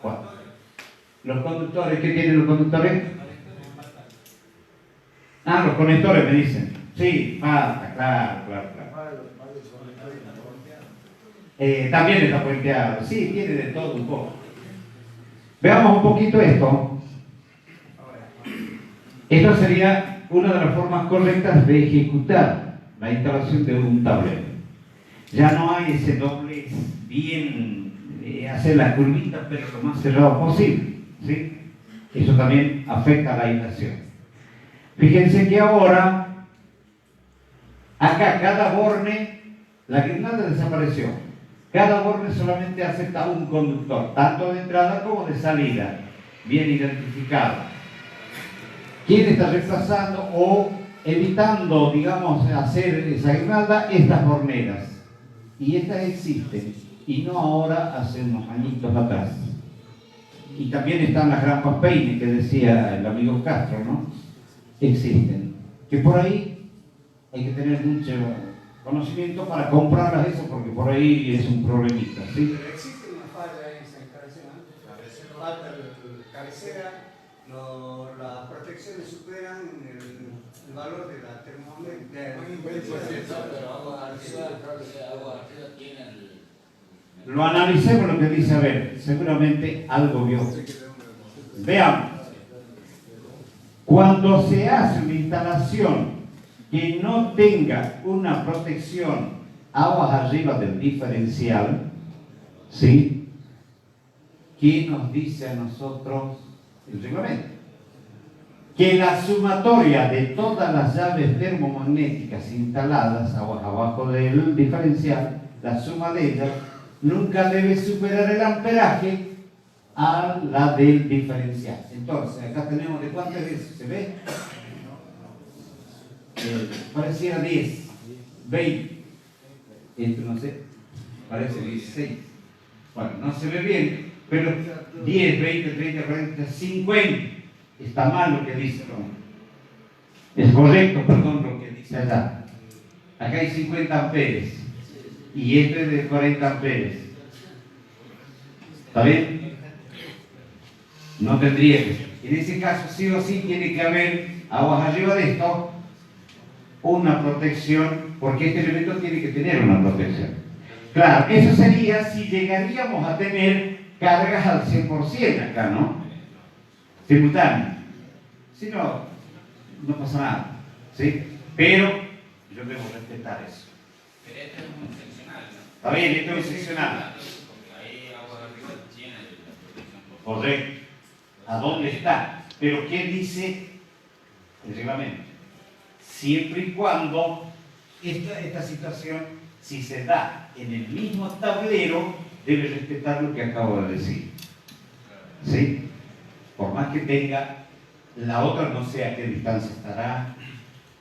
¿Cuál? Los conductores, ¿qué tienen los conductores? Ah, los conectores me dicen. Sí, falta, claro. También está puenteado. Sí, tiene de todo un poco. Veamos un poquito esto. Esto sería una de las formas correctas de ejecutar la instalación de un tablero. Ya no hay ese doblez bien, hacer la curvita, pero lo más cerrado posible. ¿Sí? Eso también afecta a la aislación. Fíjense que ahora, acá cada borne, la guirnalda desapareció. Cada borne solamente acepta un conductor, tanto de entrada como de salida, bien identificado. ¿Quién está reemplazando o evitando, digamos, hacer esa guirnalda? Estas borneras. Y estas existen, y no ahora, hace unos añitos atrás. Y también están las grampas peine, que decía el amigo Castro, ¿no? Existen. Que por ahí hay que tener mucho conocimiento para comprarlas eso, porque por ahí es un problemita, ¿sí? Pero existe una falla en esa instalación. Falta la cabecera, las protecciones superan el valor de la termométrica. Lo analicemos lo que dice, a ver, seguramente algo vio. Veamos. Cuando se hace una instalación que no tenga una protección aguas arriba del diferencial, ¿sí? ¿Qué nos dice a nosotros el reglamento? Que la sumatoria de todas las llaves termomagnéticas instaladas aguas abajo del diferencial, la suma de ellas, nunca debe superar el amperaje a la del diferencial. Entonces, acá tenemos de cuántas veces, ¿se ve? Pareciera 10, 20. Esto no sé, parece 16. Bueno, no se ve bien, pero 10, 20, 30, 40, 50. Está mal lo que dice el hombre. Es correcto, perdón, lo que dice allá. Acá hay 50 amperes y esto es de 40 amperes. ¿Está bien? No tendría que ser. En ese caso, sí o sí, tiene que haber aguas arriba de esto una protección, porque este elemento tiene que tener una protección. Claro, eso sería si llegaríamos a tener cargas al 100% acá, ¿no? Simultáneo. Si no, no pasa nada, ¿sí? Pero yo debo respetar eso. Pero esto es muy excepcional, ¿no? Está bien, esto es excepcional. Porque ahí agua arriba tiene la protección. Correcto. ¿A dónde está? Pero ¿qué dice el reglamento? Siempre y cuando esta situación, si se da en el mismo tablero, debe respetar lo que acabo de decir. ¿Sí? Por más que tenga, la otra no sé a qué distancia estará,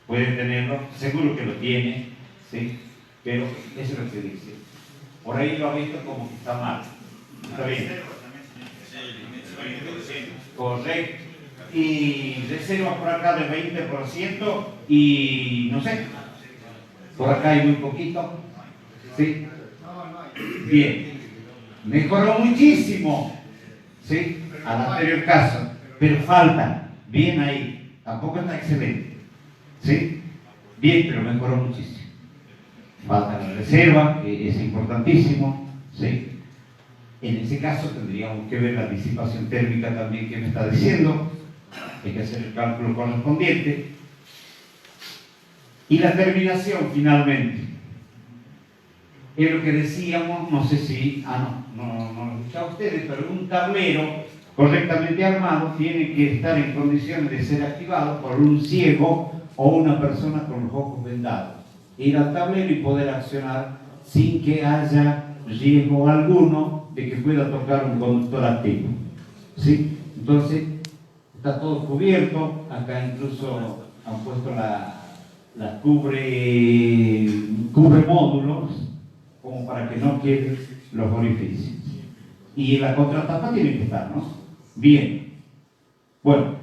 puede tenerlo, seguro que lo tiene, ¿sí? Pero eso es lo que dice. Por ahí lo ha visto como que está mal. Está bien. Correcto. y reservas por acá del 20% y no sé, por acá hay muy poquito, ¿sí? Bien, mejoró muchísimo, ¿sí? Al anterior caso, pero falta, bien ahí, tampoco está excelente, ¿sí? Bien, pero mejoró muchísimo. Falta la reserva, que es importantísimo, ¿sí? En ese caso tendríamos que ver la disipación térmica también que me está diciendo, hay que hacer el cálculo correspondiente. Y la terminación finalmente, es lo que decíamos, no sé si, no lo escuchaba ustedes, pero un tablero correctamente armado tiene que estar en condiciones de ser activado por un ciego o una persona con los ojos vendados. Ir al tablero y poder accionar sin que haya riesgo alguno de que pueda tocar un conductor activo, ¿sí? Entonces, está todo cubierto, acá incluso han puesto la cubre módulos, como para que no queden los orificios. Y la contratapa tiene que estar, ¿no? Bien. Bueno,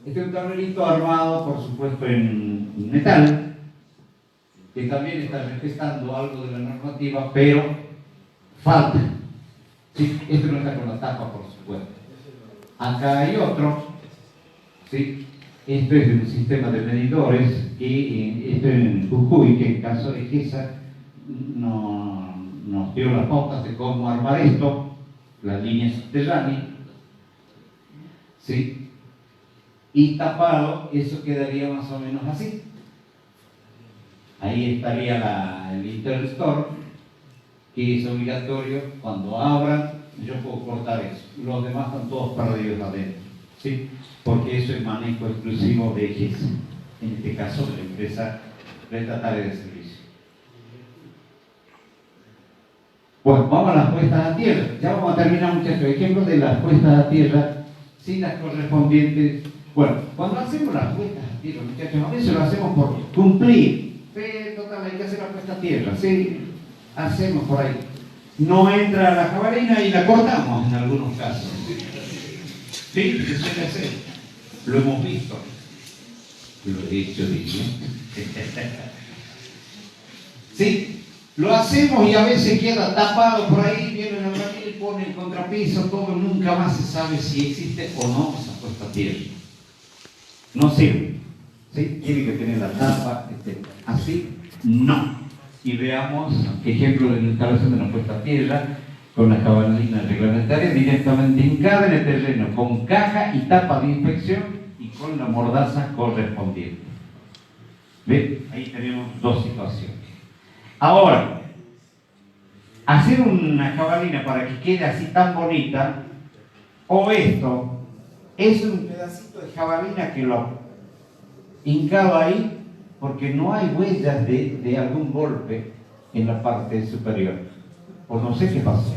este es un tablerito armado, por supuesto, en metal, que también está respetando algo de la normativa, pero falta. Sí, esto no está con la tapa, por supuesto. Acá hay otro, ¿sí? Esto es de un sistema de medidores, y esto en Jujuy, que en caso de GESA nos dio las pautas de cómo armar esto, las líneas subterráneas, ¿sí? Y tapado, eso quedaría más o menos así. Ahí estaría el Intel Store, que es obligatorio. Cuando abran, yo puedo cortar eso. Los demás están todos perdidos adentro, ¿sí? Porque eso es manejo exclusivo de GESA, en este caso de la empresa prestataria de servicio. Bueno, vamos a las puestas a tierra. Ya vamos a terminar, muchachos. Ejemplos de las puestas a tierra sin las correspondientes. Bueno, cuando hacemos las puestas a tierra, muchachos, a veces lo hacemos por cumplir. Pero total, hay que hacer la puesta a tierra, ¿sí? Hacemos por ahí. No entra la jabalina y la cortamos en algunos casos. Sí, se suele hacer. Lo hemos visto. Lo he hecho, diría. Sí, lo hacemos y a veces queda tapado por ahí, viene el albañil y pone el contrapiso, todo, nunca más se sabe si existe o no esa puesta a tierra. No sirve. ¿Sí? Tiene que tener la tapa, etc. Así, no. Y veamos ejemplo de la instalación de la puesta a tierra con la jabalina reglamentaria directamente hincada en el terreno, con caja y tapa de inspección y con la mordaza correspondiente. ¿Ven? Ahí tenemos dos situaciones. Ahora, hacer una jabalina para que quede así tan bonita, o esto, es un pedacito de jabalina que lo hincado ahí porque no hay huellas de algún golpe en la parte superior. O no sé qué pasó.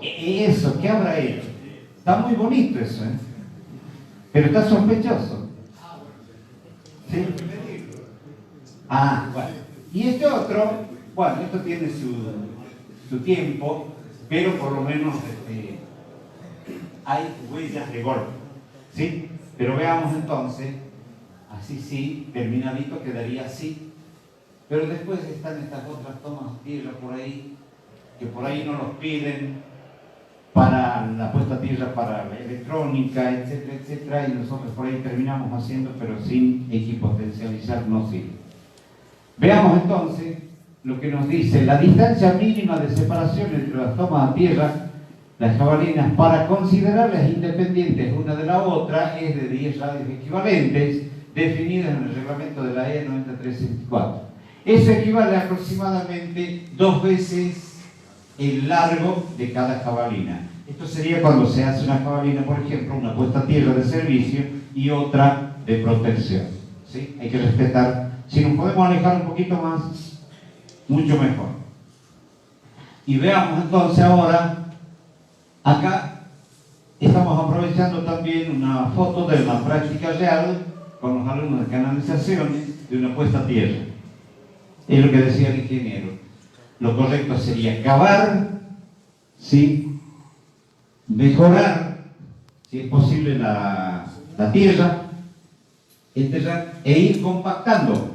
Eso, ¿qué habrá hecho? Está muy bonito eso, ¿eh? Pero está sospechoso. ¿Sí? Ah, bueno. Y este otro, bueno, esto tiene su tiempo, pero por lo menos hay huellas de golpe. ¿Sí? Pero veamos entonces, así sí, terminadito quedaría así. Pero después están estas otras tomas de tierra por ahí, que por ahí no los piden para la puesta a tierra para la electrónica, etcétera, etcétera, y nosotros por ahí terminamos haciendo, pero sin equipotencializar no sirve. Veamos entonces lo que nos dice la distancia mínima de separación entre las tomas a tierra. Las jabalinas, para considerarlas independientes una de la otra, es de 10 radios equivalentes, definidas en el reglamento de la EA 9364. Eso equivale a aproximadamente 2 veces el largo de cada jabalina. Esto sería cuando se hace una jabalina, por ejemplo, una puesta a tierra de servicio y otra de protección. ¿Sí? Hay que respetar. Si nos podemos alejar un poquito más, mucho mejor. Y veamos entonces ahora. Acá estamos aprovechando también una foto de la práctica real con los alumnos de canalizaciones de una puesta a tierra. Es lo que decía el ingeniero. Lo correcto sería cavar, ¿sí? Mejorar, si es posible, la tierra, enterrar e ir compactando.